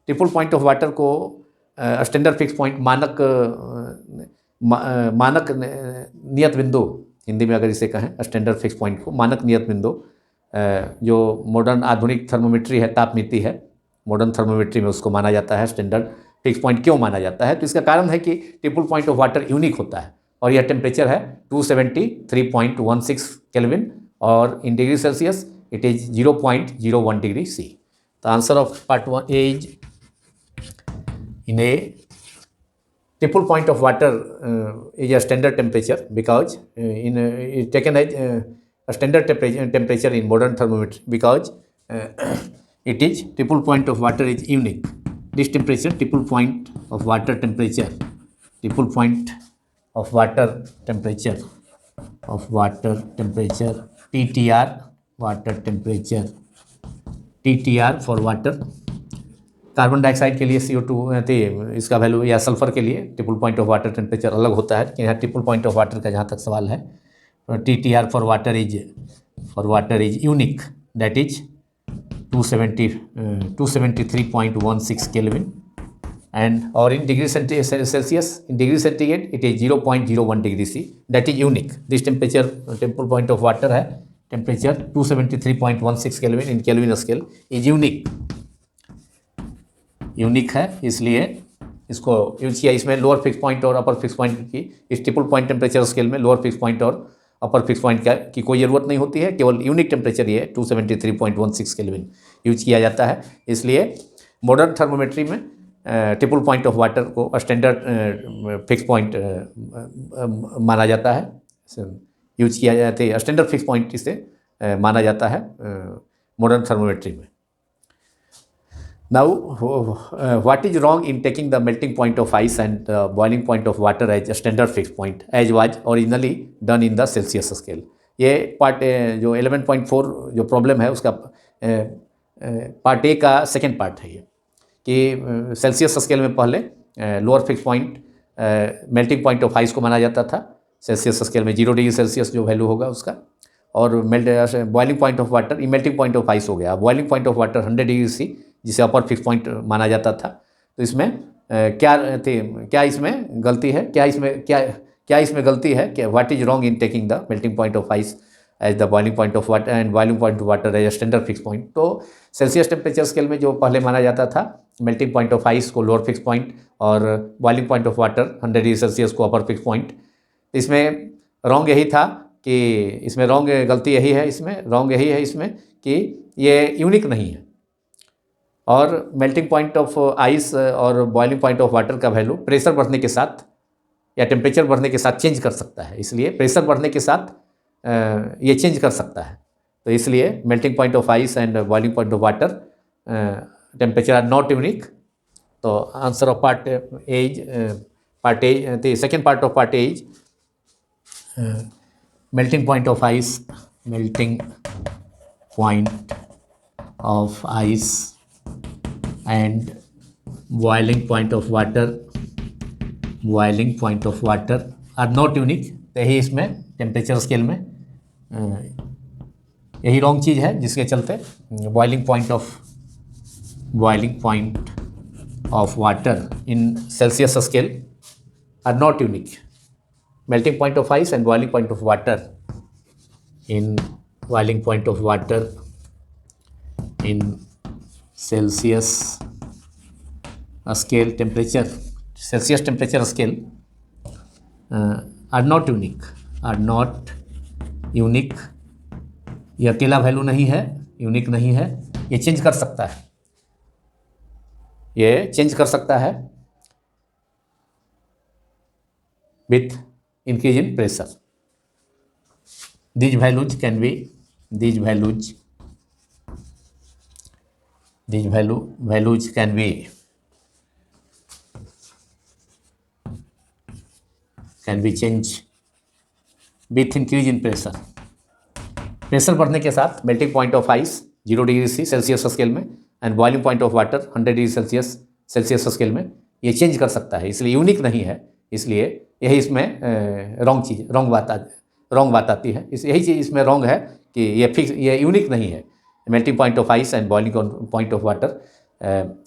Triple point of water को स्टैंडर्ड फिक्स पॉइंट, मानक नियत बिंदु, हिंदी में अगर इसे कहें स्टैंडर्ड फिक्स पॉइंट को मानक नियत बिंदु, जो मॉडर्न आधुनिक थर्मोमेट्री है, तापमिति है, मॉडर्न थर्मोमेट्री में उसको माना जाता है स्टैंडर्ड फिक्स पॉइंट। क्यों माना जाता है? तो इसका कारण है कि triple point of water unique होता है और यह टेम्परेचर है 273.16 केल्विन और in degree Celsius it is 0.01 degree C। The answer of part 1 is in A, triple point of water is a standard temperature because is taken as a standard temperature in modern thermometry because it is triple point of water is unique. This temperature, triple point of water temperature, triple point of water temperature TTR, water temperature TTR for water। Carbon dioxide के लिए CO2 इसका value, या sulphur के लिए triple point of water temperature अलग होता है, लेकिन यहाँ ट्रिपल पॉइंट ऑफ वाटर का जहाँ तक सवाल है, TTR for water is unique, that is 273.16 Kelvin and और in degree Celsius, in degree centigrade it is 0.01 degree C, that is unique. This temperature, triple point of water है temperature 273.16 Kelvin in Kelvin scale is unique है, इसलिए इसको use किया। इसमें lower fix point और अपर fix point की, इस triple point temperature scale में लोअर फिक्स पॉइंट और अपर फिक्स पॉइंट की कोई ज़रूरत नहीं होती है, केवल यूनिक टेम्परेचर ये 273.16 केल्विन यूज किया जाता है। इसलिए मॉडर्न थर्मोमेट्री में ट्रिपल पॉइंट ऑफ वाटर को स्टैंडर्ड फिक्स पॉइंट माना जाता है, यूज किया जाता है, स्टैंडर्ड फिक्स पॉइंट इसे माना जाता है मॉडर्न थर्मोमेट्री में। Now, what is wrong in taking the melting point of ice and boiling point of water as a standard fixed point, as was originally done in the Celsius scale? ये part जो 11.4 जो problem है उसका part A का second part है, ये कि Celsius scale में पहले lower fix point melting point of ice को माना जाता था, सेल्सियस स्केल में 0 डिग्री सेल्सियस जो वैल्यू होगा उसका, और बॉइलिंग पॉइंट ऑफ वाटर ये मेल्टिंग पॉइंट ऑफ आइस हो गया। Boiling point of water 100 degree C जिसे अपर फिक्स पॉइंट माना जाता था। तो इसमें क्या इसमें गलती है, क्या इसमें गलती है कि what is wrong in taking the melting point of ice as the boiling point of water and boiling point of water as standard fix point. तो सेल्सियस टेम्परेचर स्केल में जो पहले माना जाता था मेल्टिंग पॉइंट ऑफ आइस को lower fix point और boiling point of water 100 degree Celsius को अपर फिक्स पॉइंट, इसमें रॉन्ग यही था कि इसमें रॉन्ग गलती यही है, इसमें रॉन्ग यही है इसमें कि ये यूनिक नहीं है और मेल्टिंग पॉइंट ऑफ आइस और बॉइलिंग पॉइंट ऑफ वाटर का वैल्यू प्रेशर बढ़ने के साथ या टेम्परेचर बढ़ने के साथ चेंज कर सकता है, इसलिए प्रेशर बढ़ने के साथ ये चेंज कर सकता है। तो इसलिए melting point of ice and boiling point of water temperature are not unique. तो answer of part A, the second part of part A is melting point of ice and boiling point of water are not unique। तो यही इसमें temperature scale में यही wrong चीज़ है जिसके चलते boiling point of water in Celsius scale are not unique. Melting point of ice and boiling point of water in Celsius scale temperature, Celsius temperature scale are not unique। ये अकेला value नहीं है, unique नहीं है, ये change कर सकता है, with increase in pressure। These values can be changed with increase in pressure। Pressure बढ़ने के साथ melting point of ice 0 degree C Celsius scale में and boiling point of water 100 degree Celsius scale में ये change कर सकता है, इसलिए यूनिक नहीं है। इसलिए यही इसमें रॉन्ग बात आती है। यही चीज़ इसमें रॉन्ग है कि ये यूनिक नहीं है। Melting point of ice and boiling point of water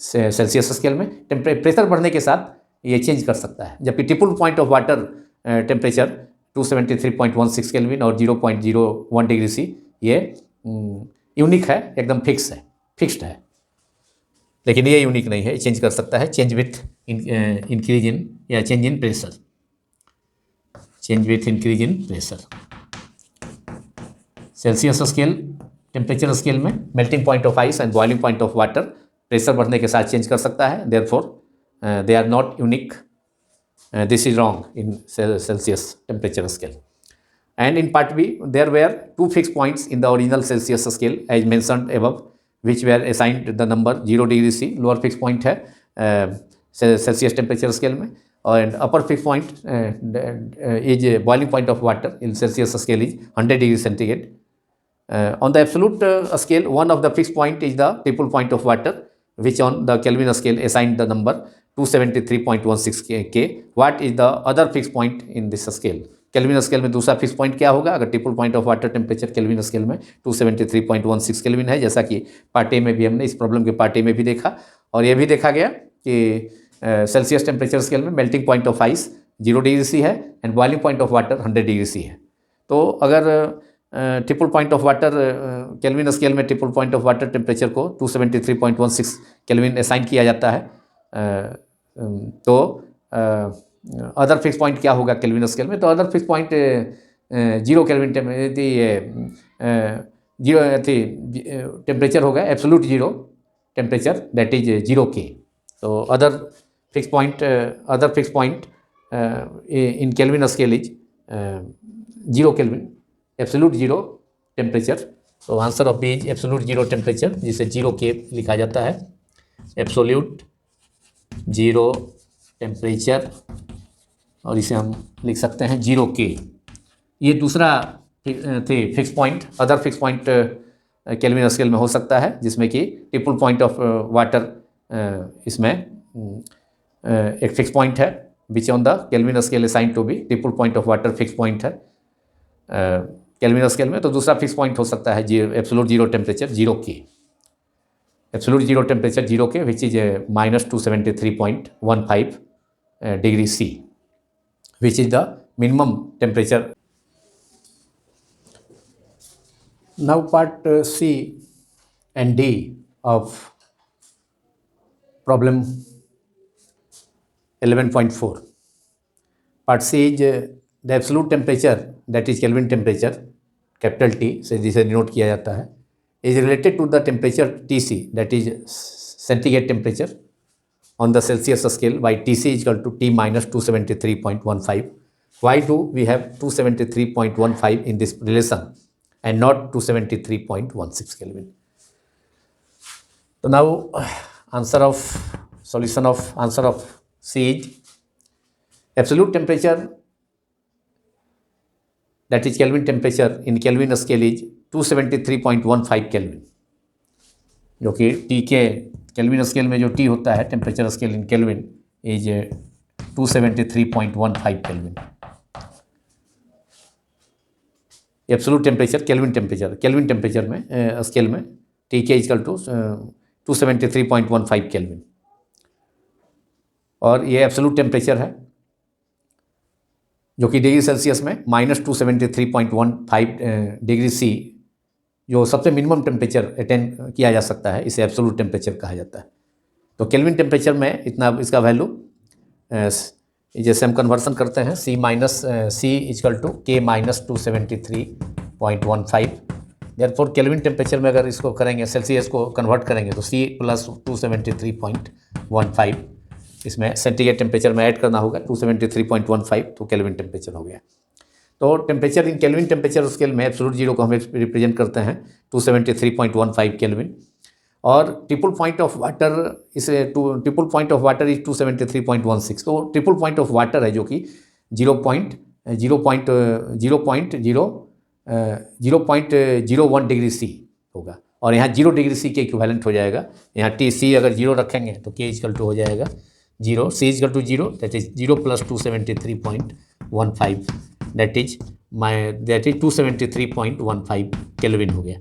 Celsius scale में प्रेशर बढ़ने के साथ ये चेंज कर सकता है, जबकि triple point of water temperature 273.16 kelvin और 0.01 डिग्री सी ये यूनिक है, एकदम फिक्स्ड है। लेकिन ये यूनिक नहीं है, चेंज कर सकता है, चेंज विथ इंक्रीज इन या change in pressure, Celsius scale temperature scale में melting point of ice and boiling point of water pressure बढ़ने के साथ चेंज कर सकता है, therefore they are not unique. This is wrong in Celsius temperature scale. And in part B, there were 2 fixed points in the original Celsius scale as mentioned above, which were assigned the number 0 degree C, lower fixed point है Celsius temperature scale में, and upper fixed point is boiling point of water in Celsius scale is 100 degree centigrade. On the absolute scale, one of the fixed point is the triple point of water, which on the Kelvin scale assigned the number 273.16 K. What is the other fixed point in this scale? Kelvin scale में दूसरा fix point क्या होगा? अगर triple point of water temperature kelvin scale में 273.16 kelvin है, जैसा कि part A में भी हमने इस प्रॉब्लम के पार्ट ए में भी देखा, और ये भी देखा गया कि सेल्सियस टेम्परेचर स्केल में melting point of ice 0 degree C है and boiling point of water 100 degree C है। तो अगर triple point of water Kelvin scale में triple point of water temperature को 273.16 केल्विन असाइन किया जाता है, तो अदर फिक्स पॉइंट क्या होगा केल्विन स्केल में? तो other fix point 0 Kelvin temperature होगा, absolute zero temperature, that is 0 K। तो other fix point in Kelvin scale is 0 Kelvin, absolute zero temperature. तो answer of B is absolute zero temperature, जिसे 0 K लिखा जाता है, absolute zero temperature, और इसे हम लिख सकते हैं 0 K। ये दूसरा fix point, other fix point kelvin scale में हो सकता है, जिसमें कि ट्रिपल पॉइंट ऑफ वाटर इसमें एक फिक्स पॉइंट है, which on the Kelvin scale assigned to be triple point of water fix point है केल्विन स्केल में। तो दूसरा फिक्स पॉइंट हो सकता है absolute zero temperature 0 K, absolute zero temperature 0 K, which is -273.15 degree C, which is the minimum temperature। Now part C and D of problem 11.4. Part C is the absolute temperature, that is Kelvin temperature, capital T से जिसे denote किया जाता है, is related to the temperature Tc, that is centigrade temperature on the Celsius scale by Tc is equal to T minus 273.15. Why do we have 273.15 in this relation and not 273.16 Kelvin? So now answer of C is absolute temperature, that is Kelvin temperature in Kelvin scale is 273.15 Kelvin, जो कि T के kelvin scale में जो T होता है temperature scale in kelvin is 273.15 kelvin. Absolute temperature kelvin temperature में scale में T के इक्वल टू 273.15 केल्विन, और ये एब्सोल्यूट टेम्परेचर है जो कि डिग्री सेल्सियस में माइनस 273.15 डिग्री सी, जो सबसे मिनिमम टेम्परेचर अटेन किया जा सकता है, इसे एब्सोल्यूट टेम्परेचर कहा जाता है. तो केल्विन टेम्परेचर में इतना इसका वैल्यू जैसे हम कन्वर्सन करते हैं C minus C equal to K minus 273.15. Therefore Kelvin temperature में अगर इसको करेंगे सेल्सियस को कन्वर्ट करेंगे तो C प्लस 273.15 इसमें सेंटीग्रेड टेम्परेचर में ऐड करना होगा 273.15, तो केल्विन टेम्परेचर हो गया. तो temperature in kelvin temperature scale में एब्सोल्यूट जीरो को हम रिप्रेजेंट करते हैं 273.15 केल्विन, और triple point of water triple point of water is 273.16. तो ट्रिपल पॉइंट ऑफ वाटर है जो कि 0.01 डिग्री सी होगा, और यहाँ 0 डिग्री सी के इक्विवेलेंट हो जाएगा. यहाँ टी सी अगर 0 रखेंगे तो के इक्वल टू हो जाएगा 0, C equal to 0, that is 0 plus 273.15, that is 273.15 Kelvin हो गया.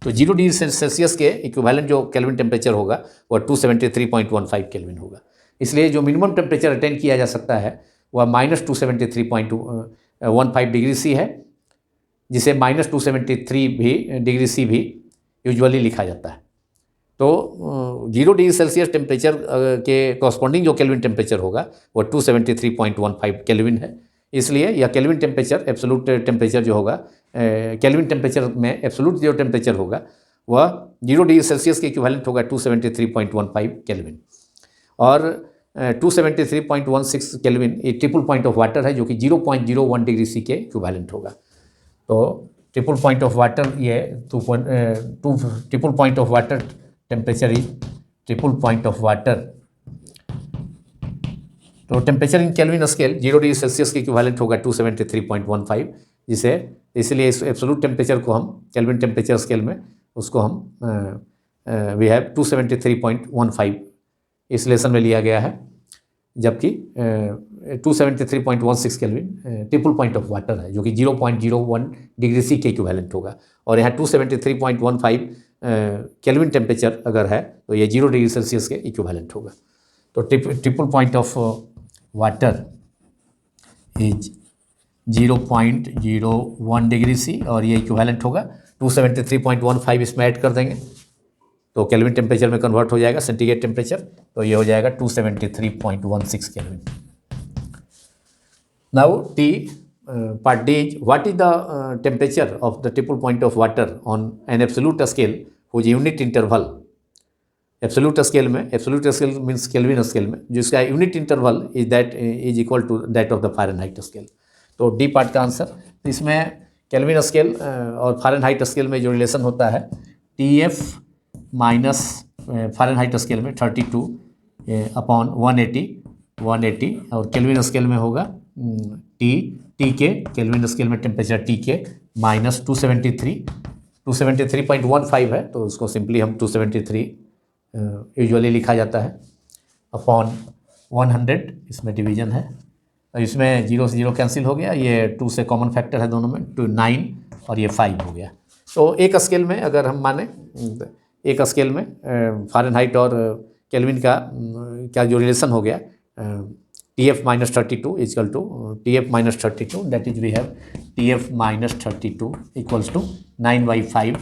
तो 0 डिग्री सेल्सियस के इक्विवेलेंट जो केल्विन टेम्परेचर होगा वह 273.15 केल्विन होगा. इसलिए जो मिनिमम टेम्परेचर अटेन किया जा सकता है वह माइनस 273.15 डिग्री सी है, जिसे माइनस 273 डिग्री सी भी यूजुअली लिखा जाता है. तो 0 डिग्री सेल्सियस टेम्परेचर के कॉरस्पॉन्डिंग जो केल्विन टेम्परेचर होगा वह 273.15 केल्विन है. इसलिए यह केल्विन टेम्परेचर एब्सोल्यूट टेम्परेचर जो होगा केल्विन टेम्परेचर में एब्सोल्यूट जो टेम्परेचर होगा वह 0 डिग्री सेल्सियस के इक्विवेलेंट होगा 273.15 केल्विन, और 273.16 केल्विन ये ट्रिपल पॉइंट ऑफ वाटर है जो कि 0.01 डिग्री सी के इक्विवेलेंट होगा. तो ट्रिपल पॉइंट ऑफ वाटर ये triple point of water temperature is triple point of water. तो temperature in Kelvin scale 0 degree Celsius के इक्विवेलेंट होगा 273.15, जिसे इसलिए इस एब्सोल्यूट टेम्परेचर को हम केल्विन टेम्परेचर स्केल में उसको हम वी हैव 273.15 इस लेसन में लिया गया है, जबकि 273.16 Kelvin triple point of water है जो कि 0.01 डिग्री सी के इक्विवेलेंट होगा, और यहाँ 273.15 केल्विन टेम्परेचर अगर है तो ये 0 डिग्री सेल्सियस के इक्विवेलेंट होगा. तो triple point of water is 0.01 degree C, और ये इक्विवेलेंट होगा 273.15 इसमें ऐड कर देंगे तो केल्विन टेम्परेचर में कन्वर्ट हो जाएगा सेंटीग्रेड टेम्परेचर, तो ये हो जाएगा 273.16 Kelvin. Now T part D is what is the temperature of the triple point of water on an absolute scale whose unit interval. Absolute scale में, absolute scale means Kelvin scale में, जिसका unit interval is equal to that of the Fahrenheit scale. तो D part का answer, इसमें Kelvin scale और Fahrenheit scale में जो relation होता है TF माइनस फ़ारेनहाइट स्केल में 32 अपॉन 180, और केल्विन स्केल में होगा टी के, केल्विन स्केल में टेम्परेचर टी के माइनस 273.15 है, तो उसको सिंपली हम 273 यूजुअली लिखा जाता है अपॉन 100, इसमें डिवीजन है, और इसमें 0 से 0 कैंसिल हो गया, ये 2 से कॉमन फैक्टर है दोनों में, 9 और ये 5 हो गया. तो एक स्केल में अगर हम माने, एक स्केल में फ़ारेनहाइट और केल्विन का जो रिलेशन हो गया TF minus 32 is equal to TF minus 32, that is we have TF minus 32 equals to 9/5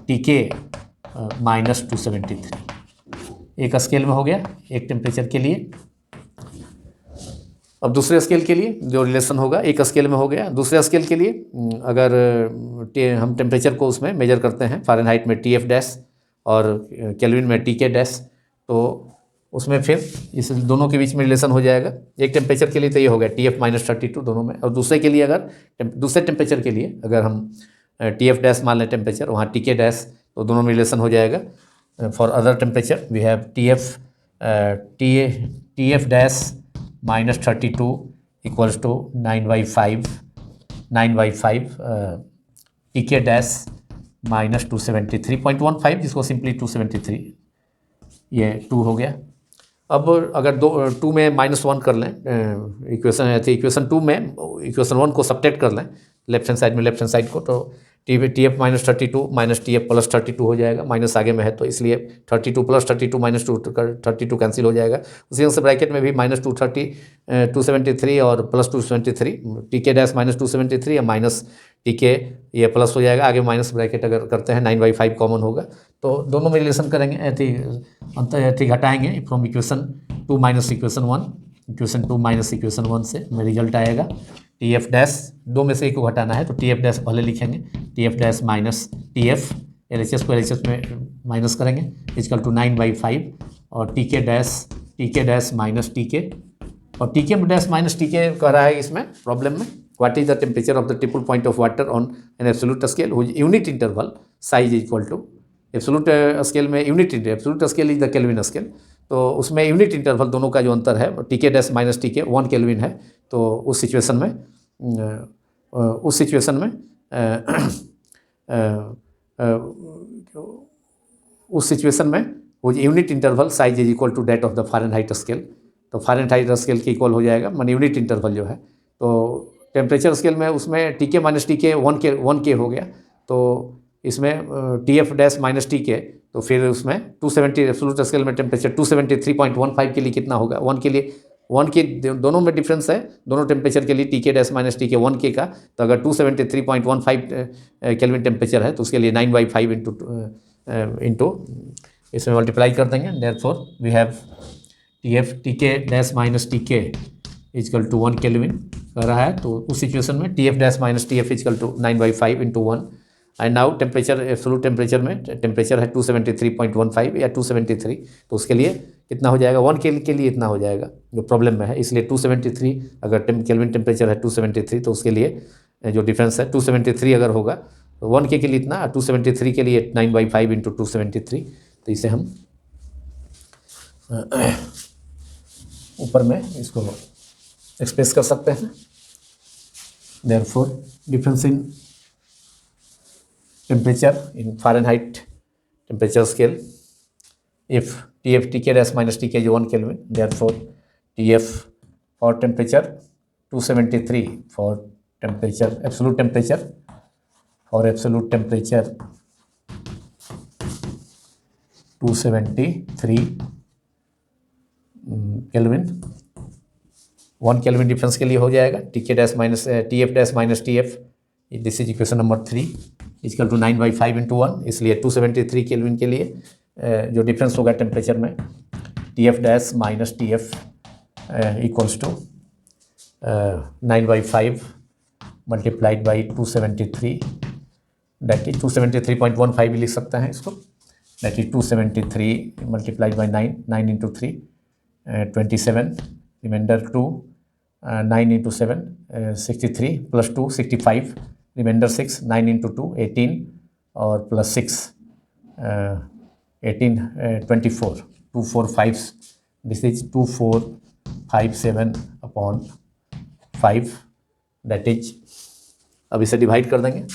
TK minus 273। एक स्केल में हो गया एक टेम्परेचर के लिए। अब दूसरे स्केल के लिए जो रिलेशन होगा, एक स्केल में हो गया। दूसरे स्केल के लिए अगर हम टेम्परेचर को उसमें मेजर करते हैं, फ़ारेनहाइट में TF डैश और केल्विन में TK डैश, तो उसमें फिर इस दोनों के बीच में रिलेशन हो जाएगा। एक टेम्परेचर के लिए तो ये हो गया TF minus 32 दोनों में, और दूसरे के लिए अगर दूसरे टेम्परेचर के लिए अगर हम TF डैश मान लें टेम्परेचर, वहाँ TK डैश, तो दोनों में रिलेशन हो जाएगा। For other temperature we have TF dash minus 32 equals to 9/5 TK dash minus 273.15, जिसको सिंपली 273, ये 2 हो गया। अब अगर 2 में -1 कर लें, इक्वेशन 2 में इक्वेशन 1 को सब्ट्रैक्ट कर लें लेफ्ट हैंड साइड को, तो TF minus 32 minus TF plus 32 हो जाएगा। माइनस आगे में है तो इसलिए 32 plus 32 minus 32 कैंसिल हो जाएगा। उसी तरह से ब्रैकेट में भी -273 और प्लस 273, TK डैश माइनस 273 या माइनस TK, ये प्लस हो जाएगा। आगे माइनस ब्रैकेट अगर करते हैं 9/5 कॉमन होगा, तो दोनों में रिलेशन करेंगे, अंतर घटाएंगे from equation 2 minus equation 1, equation 2 minus equation 1 से में रिजल्ट आएगा। TF डैश, दो में से एक को घटाना है तो TF डैश पहले लिखेंगे, TF dash minus TF, LHS को LHS में माइनस करेंगे, इक्वल टू 9/5, और TK डैश माइनस TK, और TK डैश माइनस TK कह रहा है इसमें प्रॉब्लम में, what is the temperature of the triple point of water on an absolute scale which unit interval size equal to, absolute scale में absolute scale is the Kelvin scale, तो उसमें unit interval दोनों का जो अंतर है TK dash minus TK 1 Kelvin है। तो उस सिचुएशन में वो unit interval size is equal to that of the Fahrenheit scale, तो फ़ारेनहाइट स्केल के इक्वल हो जाएगा, मान यूनिट इंटरवल जो है। तो टेम्परेचर स्केल में उसमें TK माइनस TK 1K हो गया, तो इसमें TF डैश माइनस TK, तो फिर उसमें 270 एब्सोल्यूट स्केल में टेम्परेचर 273.15 के लिए कितना होगा, 1 के लिए, 1 के दोनों में डिफरेंस है, दोनों टेम्परेचर के लिए TK dash minus TK 1K का, तो अगर 273.15 केल्विन टेम्परेचर है तो उसके लिए 9/5 इंटू इसमें मल्टीप्लाई कर देंगे। Therefore we have TK dash minus TK is equal to 1 Kelvin कर रहा है, तो उस सिचुएशन में TF dash minus TF is equal to 9/5 into 1, and now temperature, absolute temperature में टेम्परेचर है 273.15 या 273, तो उसके लिए कितना हो जाएगा, 1 के लिए इतना हो जाएगा जो प्रॉब्लम में है, इसलिए 273, अगर केल्विन टेम्परेचर है 273, तो उसके लिए जो डिफरेंस है 273 अगर होगा तो 1 के लिए इतना, 273 के लिए 9/5 इंटू 273, तो इसे हम ऊपर में इसको एक्सप्रेस कर सकते हैं। Therefore difference in temperature in Fahrenheit temperature scale, if TK dash minus TK is 1 Kelvin, therefore TF for temperature 273 for temperature, absolute temperature, for absolute temperature 273 Kelvin, 1 Kelvin difference के लिए हो जाएगा। TK dash minus TF dash minus TF, this is equation number 3, is equal to 9/5 into 1, इसलिए 273 kelvin के लिए जो difference होगा temperature में TF dash minus TF equals to 9/5 multiplied by 273, that is 273.15 भी लिख सकते हैं इसको, that is 273 multiplied by 9 into 3 27, remainder 2, 9 into 7 63 plus 2 65, remainder 6, 9 into 2 18, और plus 6 18 24, 245, this is 2457 upon 5, that is, अब इसे डिवाइड कर देंगे,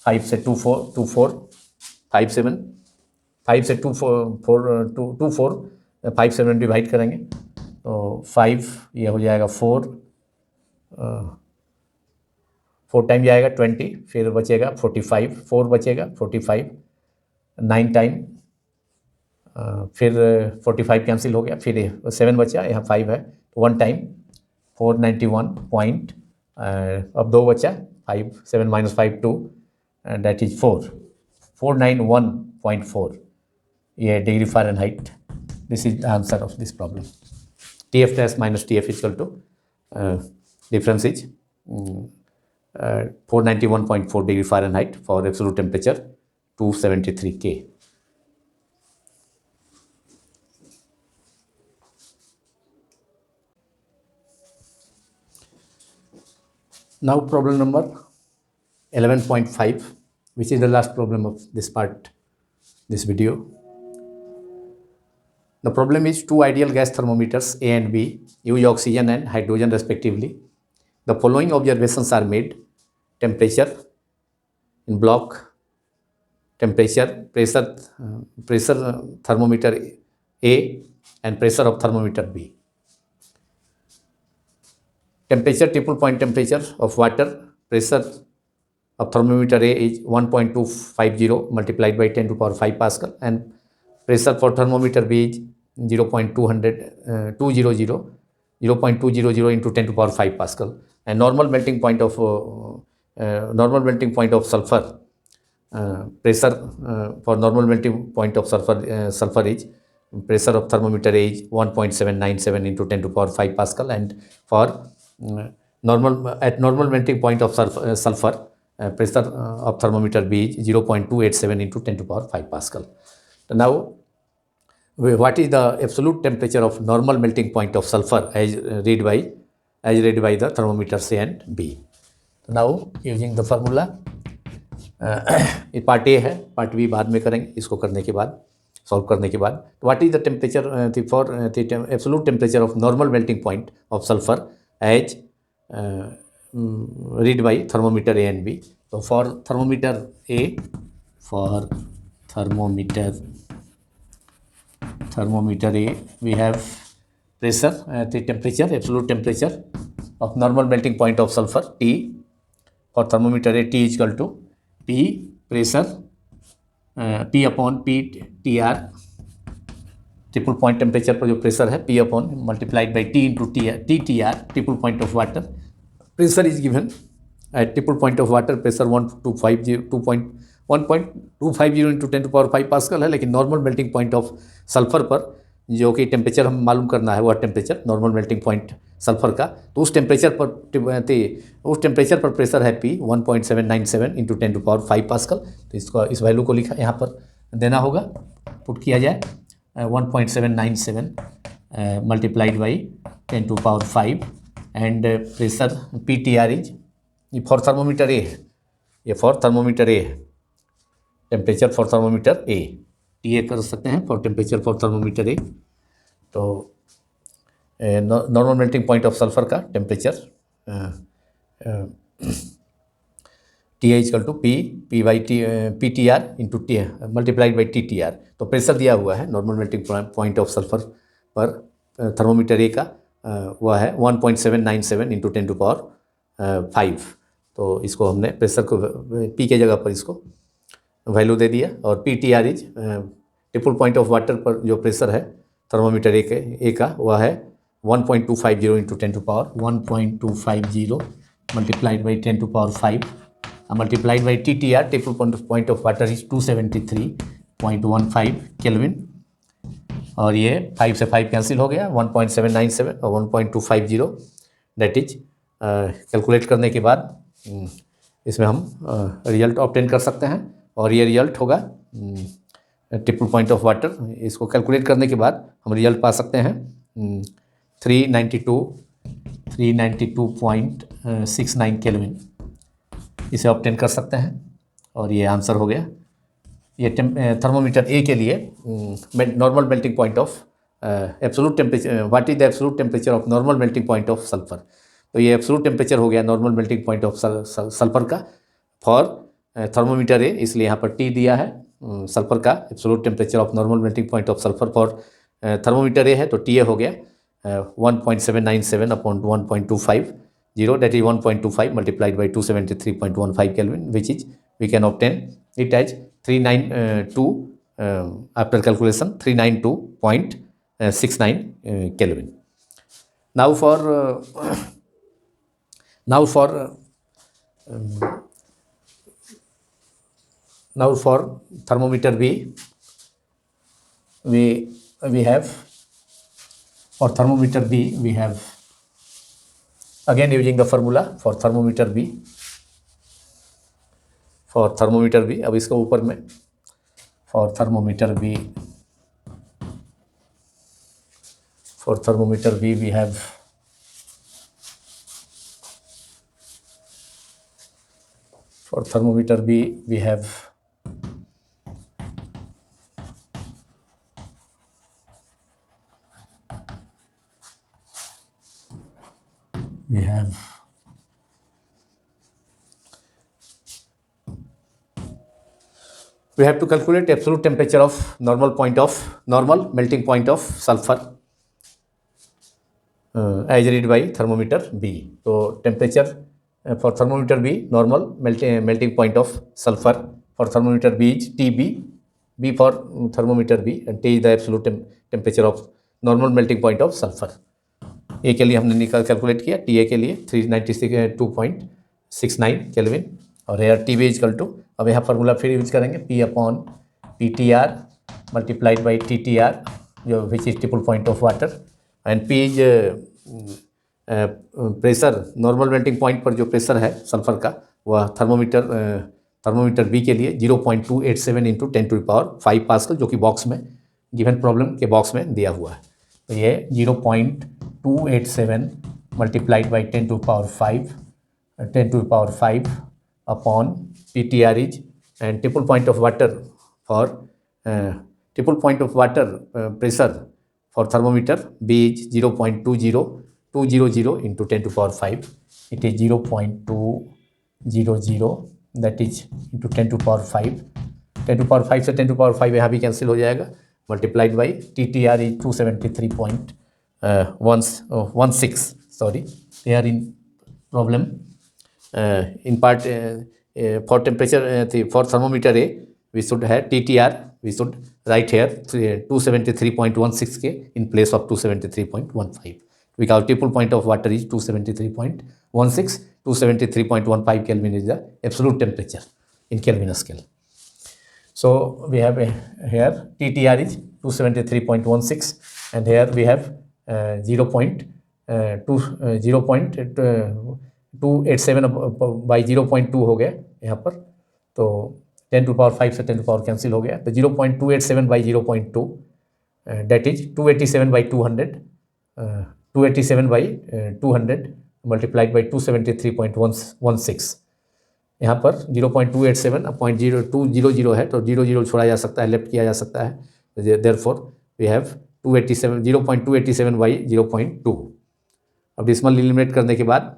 5 से 2457, 5 से 2457 डिवाइड करेंगे तो 5, ये हो जाएगा 4 टाइम जाएगा 20, फिर बचेगा 45, 4 बचेगा 45, 9 टाइम, फिर 45 कैंसिल हो गया, फिर 7 बचा, यहाँ 5 है, 1 टाइम 491 पॉइंट, अब 2 बचा, 5 7 माइनस 5 2, दैट इज 491.4, ये degree Fahrenheit. This is the answer of this problem. TF dash minus TF equal to difference is 491.4 degree Fahrenheit for absolute temperature 273 K. Now problem number 11.5, which is the last problem of this part, this video. The problem is two ideal gas thermometers A and B use oxygen and hydrogen respectively. The following observations are made: temperature in block, temperature, pressure thermometer A and pressure of thermometer B. Temperature, triple point temperature of water, pressure of thermometer A is 1.250 multiplied by 10 to the power 5 Pascal, and pressure for thermometer B is 0.200 into 10 to the power 5 Pascal, and normal melting point of sulfur, pressure for normal melting point of sulfur is, pressure of thermometer A is 1.797 into 10 to the power 5 Pascal, and for normal melting point of sulfur, pressure of thermometer B is 0.287 into 10 to the power 5 Pascal. So now, what is the absolute temperature of normal melting point of sulfur as read by the thermometers A and B? So now, using the formula, ये part A है, part B बाद में करेंगे. इसको करने के बाद, solve करने के बाद, what is the temperature for absolute temperature of normal melting point of sulphur as read by thermometer A and B. तो for thermometer A, thermometer A, we have pressure, the temperature, absolute temperature of normal melting point of sulfur T. For thermometer A, T is equal to P pressure, P upon P TR, triple point temperature पर जो pressure है P upon multiplied by T into TTR, triple point of water. Pressure is given at triple point of water, pressure 1.250 into 10 to the power 5 Pascal है, लेकिन normal melting point of sulphur पर जो कि temperature हम मालूम करना है, वह temperature normal melting point sulphur का, तो उस टेम्परेचर पर प्रेशर है P 1.797 into 10 to power 5 pascal. तो इसको, इस वैल्यू को लिखा यहाँ पर देना होगा, पुट किया जाए 1.797 multiplied by 10 to power 5, and pressure PTR is, ये फॉर थर्मोमीटर ए है, ये फॉर थर्मोमीटर ए है, temperature for thermometer A, TA कर सकते हैं for temperature for thermometer A. तो normal melting point of sulphur का temperature TA equal to P बाई PTR into T multiplied by TTR. तो प्रेशर दिया हुआ है normal melting point of sulphur पर थर्मोमीटर ए का, वह है 1.797 इंटू 10 टू पावर 5. तो इसको हमने प्रेशर को P के जगह पर इसको वैल्यू दे दिया, और PTR is triple point of water पर जो प्रेशर है थर्मोमीटर ए का, वह है 1.250 into 10 to power 1.250 multiplied by 10 to power 5 multiplied by TTR, triple point of water is 273.15 Kelvin, और ये 5 से 5 कैंसिल हो गया, 1.797 और 1.250, दैट इज कैलकुलेट करने के बाद इसमें हम रिजल्ट ऑब्टेन कर सकते हैं, और ये रिजल्ट होगा ट्रिपल पॉइंट ऑफ वाटर. इसको कैलकुलेट करने के बाद हम रिजल्ट पा सकते हैं 392.69 केल्विन, इसे ऑब्टेन कर सकते हैं, और ये आंसर हो गया. ये थर्मोमीटर ए के लिए normal melting point of absolute temperature, what is the absolute temperature of normal melting point of sulphur. तो ये एब्सोल्यूट टेम्परेचर हो गया normal melting point of sulphur का फॉर थर्मोमीटर ए, इसलिए यहाँ पर T दिया है. सल्फर का absolute temperature of normal melting point of sulphur for thermometer A है, तो TA हो गया 1.797 upon 1.250, that is 1.25 multiplied by 273.15 kelvin, which is we can obtain it as 392 after calculation 392.69 Kelvin. now for now for now for thermometer B, we have, for thermometer B we have, again using the formula for thermometer B, अब इसको ऊपर में for thermometer B we have we have to calculate absolute temperature of normal melting point of sulfur as read by thermometer B. So temperature for thermometer B, normal melting point of sulfur for thermometer B is TB, B for thermometer B, and T is the absolute temperature of normal melting point of sulfur. ए के लिए हमने calculate किया, T A के लिए 392.69 Kelvin, और एयर T B equal to, अब यहाँ फार्मूला फिर यूज करेंगे, P upon P T R multiplied by T T R, जो which is triple point of water, and P is pressure, normal melting point पर जो प्रेशर है सल्फर का, वह थर्मोमीटर बी के लिए 0.287 इंटू 10⁵ पास्कल, जो कि बॉक्स में गिवन प्रॉब्लम के बॉक्स में दिया हुआ है। तो ये 0.287 multiplied by 10⁵ upon P T R is, and triple point of water pressure for thermometer B is 0.200 into 10⁵, it is 0.200, that is into 10⁵, 10⁵ से 10⁵ यहाँ भी कैंसिल हो जाएगा, multiplied by TTR is 273.16. Sorry, they are in problem. In part for temperature for thermometer A, we should have TTR. We should write here 273.16 K in place of 273.15. Because triple point of water is 273.16. 273.15 Kelvin is the absolute temperature in Kelvin scale. So we have here TTR is 273.16, and here we have 0.287 by 0.2 हो गया यहाँ पर, तो 10⁵ से 10⁵ cancel हो गया, तो 0.287 by 0.2, that is 287 by 200 multiplied by 273.16. यहाँ पर 0.287.0200 है, तो 00 छोड़ा जा सकता है, लेफ्ट किया जा सकता है, देयरफॉर वी हैव 0.287 बाई 0.2। अब डिसिमल एलिमिनेट करने के बाद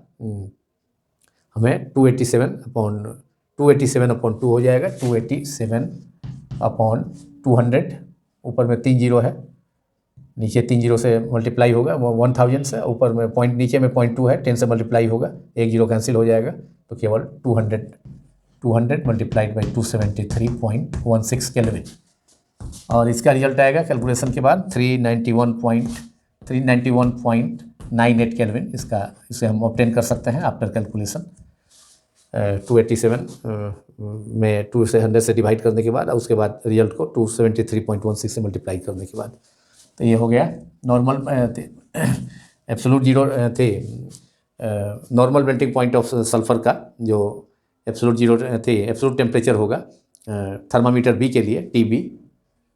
हमें 287/2 हो जाएगा, 287/200, ऊपर में 3 0 है, नीचे 3 0 से मल्टीप्लाई होगा 1000 से, ऊपर में पॉइंट, नीचे में 0.2 है, 10 से मल्टीप्लाई होगा, 1 0 कैंसिल हो जाएगा, तो केवल 200 मल्टीप्लाइड बाई 273.16 केल्विन, और इसका रिजल्ट आएगा कैलकुलेशन के बाद 391.98 केल्विन। इसे हम ऑब्टेन कर सकते हैं आफ्टर कैलकुलेशन 287 में 2 से 100 से डिवाइड करने के बाद, और उसके बाद रिजल्ट को 273.16 से मल्टीप्लाई करने के बाद, तो ये हो गया नॉर्मल एब्सोल्यूट जीरो थे, normal melting point of sulphur का जो एब्सोल्यूट जीरो थे, एब्सोल्यूट टेम्परेचर होगा थर्मामीटर बी के लिए टीबी,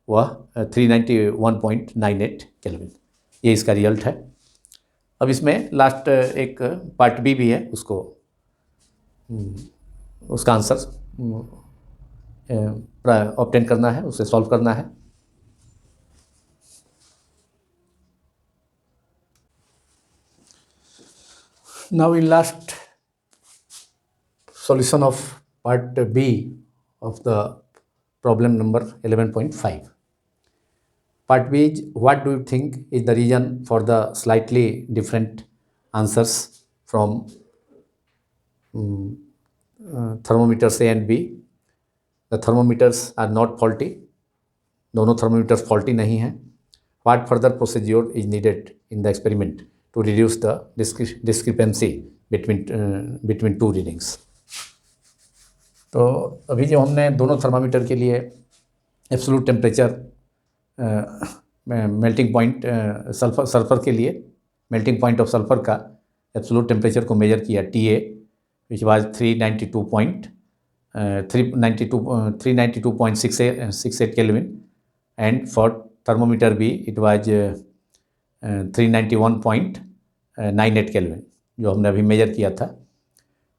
वह 391.98 केल्विन, ये इसका रिजल्ट है। अब इसमें लास्ट एक पार्ट बी भी है, उसका आंसर ऑब्टेन करना है, उसे सॉल्व करना है। Now in last solution of part B of the problem number 11.5. Part B is, what do you think is the reason for the slightly different answers from thermometers A and B? The thermometers are not faulty, दोनों thermometers faulty नहीं हैं. What further procedure is needed in the experiment to reduce the discrepancy between two readings. तो अभी जो हमने दोनों thermometer के लिए absolute temperature, melting point sulphur के लिए मेल्टिंग पॉइंट ऑफ सल्फर का एब्सोल्यूट टेम्परेचर को मेजर किया TA, which was 392.68 kelvin, and for thermometer भी इट वाज 391.98 केल्विन जो हमने अभी मेजर किया था।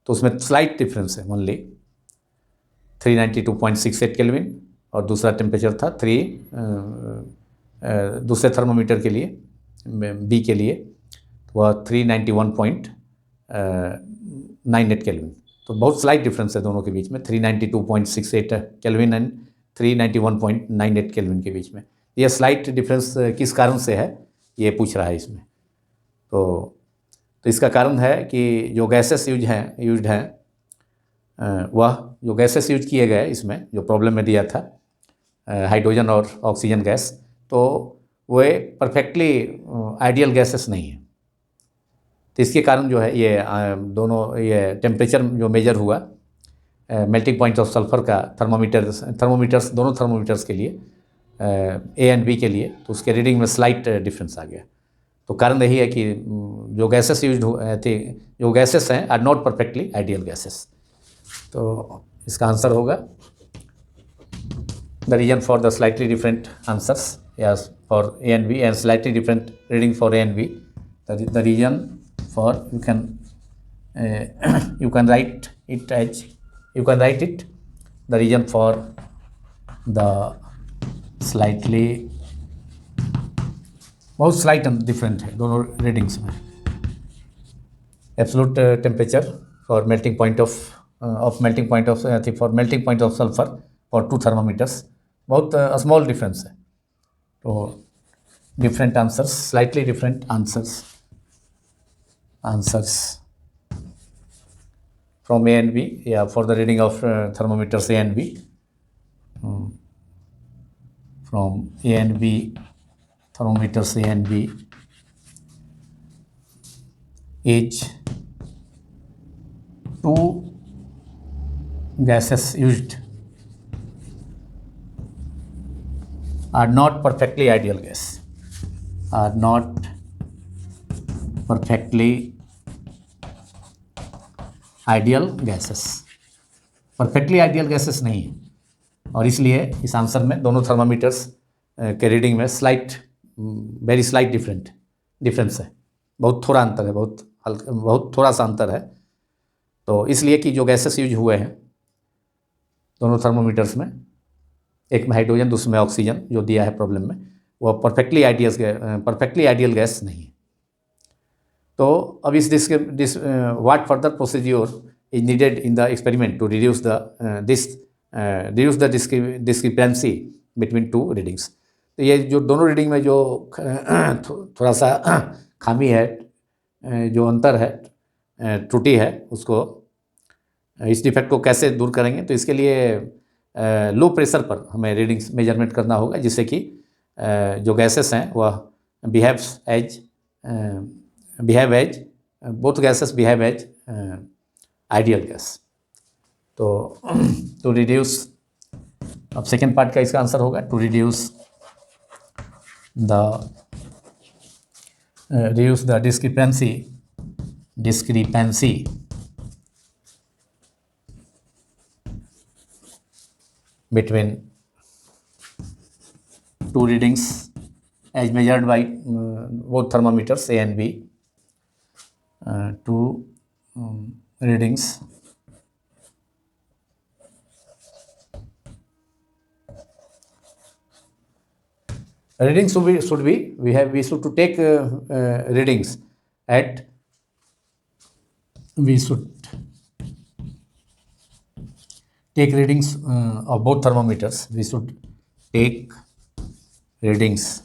तो उसमें स्लाइट डिफरेंस है, ओनली 392.68 केल्विन, और दूसरा टेम्परेचर था दूसरे थर्मोमीटर के लिए बी के लिए वह 391.98 केल्विन। तो बहुत स्लाइट डिफरेंस है दोनों के बीच में, 392.68 केल्विन एंड 391.98 केल्विन के बीच में। यह स्लाइट डिफरेंस किस कारण से है ये पूछ रहा है इसमें। तो इसका कारण है कि जो गैसेस यूज्ड हैं वह जो गैसेस यूज किए गए इसमें जो प्रॉब्लम में दिया था हाइड्रोजन और ऑक्सीजन गैस, तो वे परफेक्टली आइडियल गैसेस नहीं है। तो इसके कारण जो है ये दोनों ये टेम्परेचर जो मेजर हुआ मेल्टिंग पॉइंट ऑफ सल्फर का थर्मोमीटर्स दोनों थर्मोमीटर्स के लिए A एंड B के लिए, तो उसके रीडिंग में स्लाइट डिफरेंस आ गया। तो कारण यही है कि जो गैसेस यूज थे, जो गैसेस हैं are not perfectly ideal gases. तो इसका आंसर होगा the reason for the slightly different answers yes for A and B and slightly different reading for A and B. The reason for you can write it the reason for the slightly बहुत slight different है दोनों readings में। Absolute temperature for melting point of sulphur for two thermometers बहुत small difference है। तो different answers, slightly different answers from A and B या for the reading of thermometers A and B from A and B thermometers A and B is two gases used are not perfectly ideal gas, are not perfectly ideal gases, perfectly ideal gases नहीं है, और इसलिए इस answer में दोनों thermometers के reading में very slight difference है, बहुत थोड़ा अंतर है, बहुत थोड़ा सा अंतर है। तो इसलिए कि जो गैसेस यूज हुए हैं दोनों थर्मोमीटर्स में, एक में हाइड्रोजन दूसरे में ऑक्सीजन जो दिया है प्रॉब्लम में, वह परफेक्टली आइडियल गैस नहीं है। तो अब इस what further procedure is needed in the experiment to reduce the discrepancy between two readings. तो ये जो दोनों रीडिंग में जो थोड़ा सा खामी है, जो अंतर है, त्रुटि है, उसको इस डिफेक्ट को कैसे दूर करेंगे। तो इसके लिए लो प्रेशर पर हमें रीडिंग्स मेजरमेंट करना होगा, जिससे कि जो गैसेस हैं वह both gases behave as ideal gas. तो टू रिड्यूस, अब सेकेंड पार्ट का इसका आंसर होगा to reduce the discrepancy between two readings as measured by both thermometers A and B, two readings should be we should to take readings at we should take readings of both thermometers. We should take readings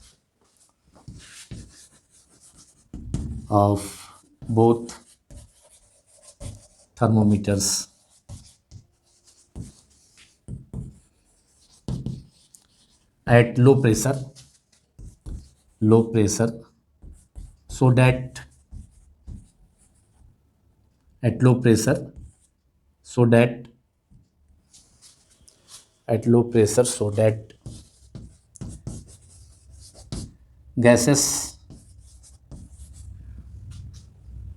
of both thermometers at low pressure so that at low pressure so that gases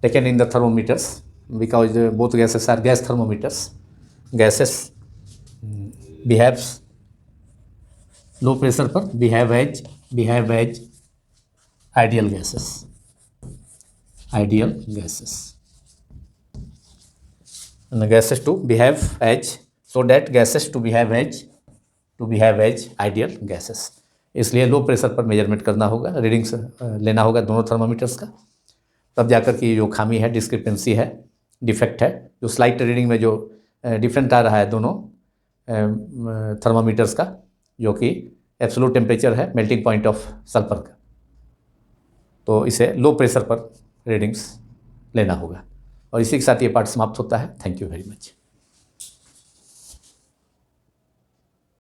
taken in the thermometers, because both gases are gas thermometers, gases behaves low pressure पर behave as ideal gases, and the gases to behave as, so that gases to behave as ideal gases. इसलिए low pressure पर measurement करना होगा, readings लेना होगा दोनों thermometers का, तब जाकर के जो खामी है, डिस्क्रिपेंसी है, डिफेक्ट है, जो स्लाइट रीडिंग में जो डिफरेंट आ रहा है दोनों थर्मामीटर्स का, जो कि एब्सोल्यूट टेम्परेचर है मेल्टिंग पॉइंट ऑफ सल्फर का, तो इसे लो प्रेशर पर रीडिंग्स लेना होगा। और इसी के साथ ये पार्ट समाप्त होता है। Thank you very much.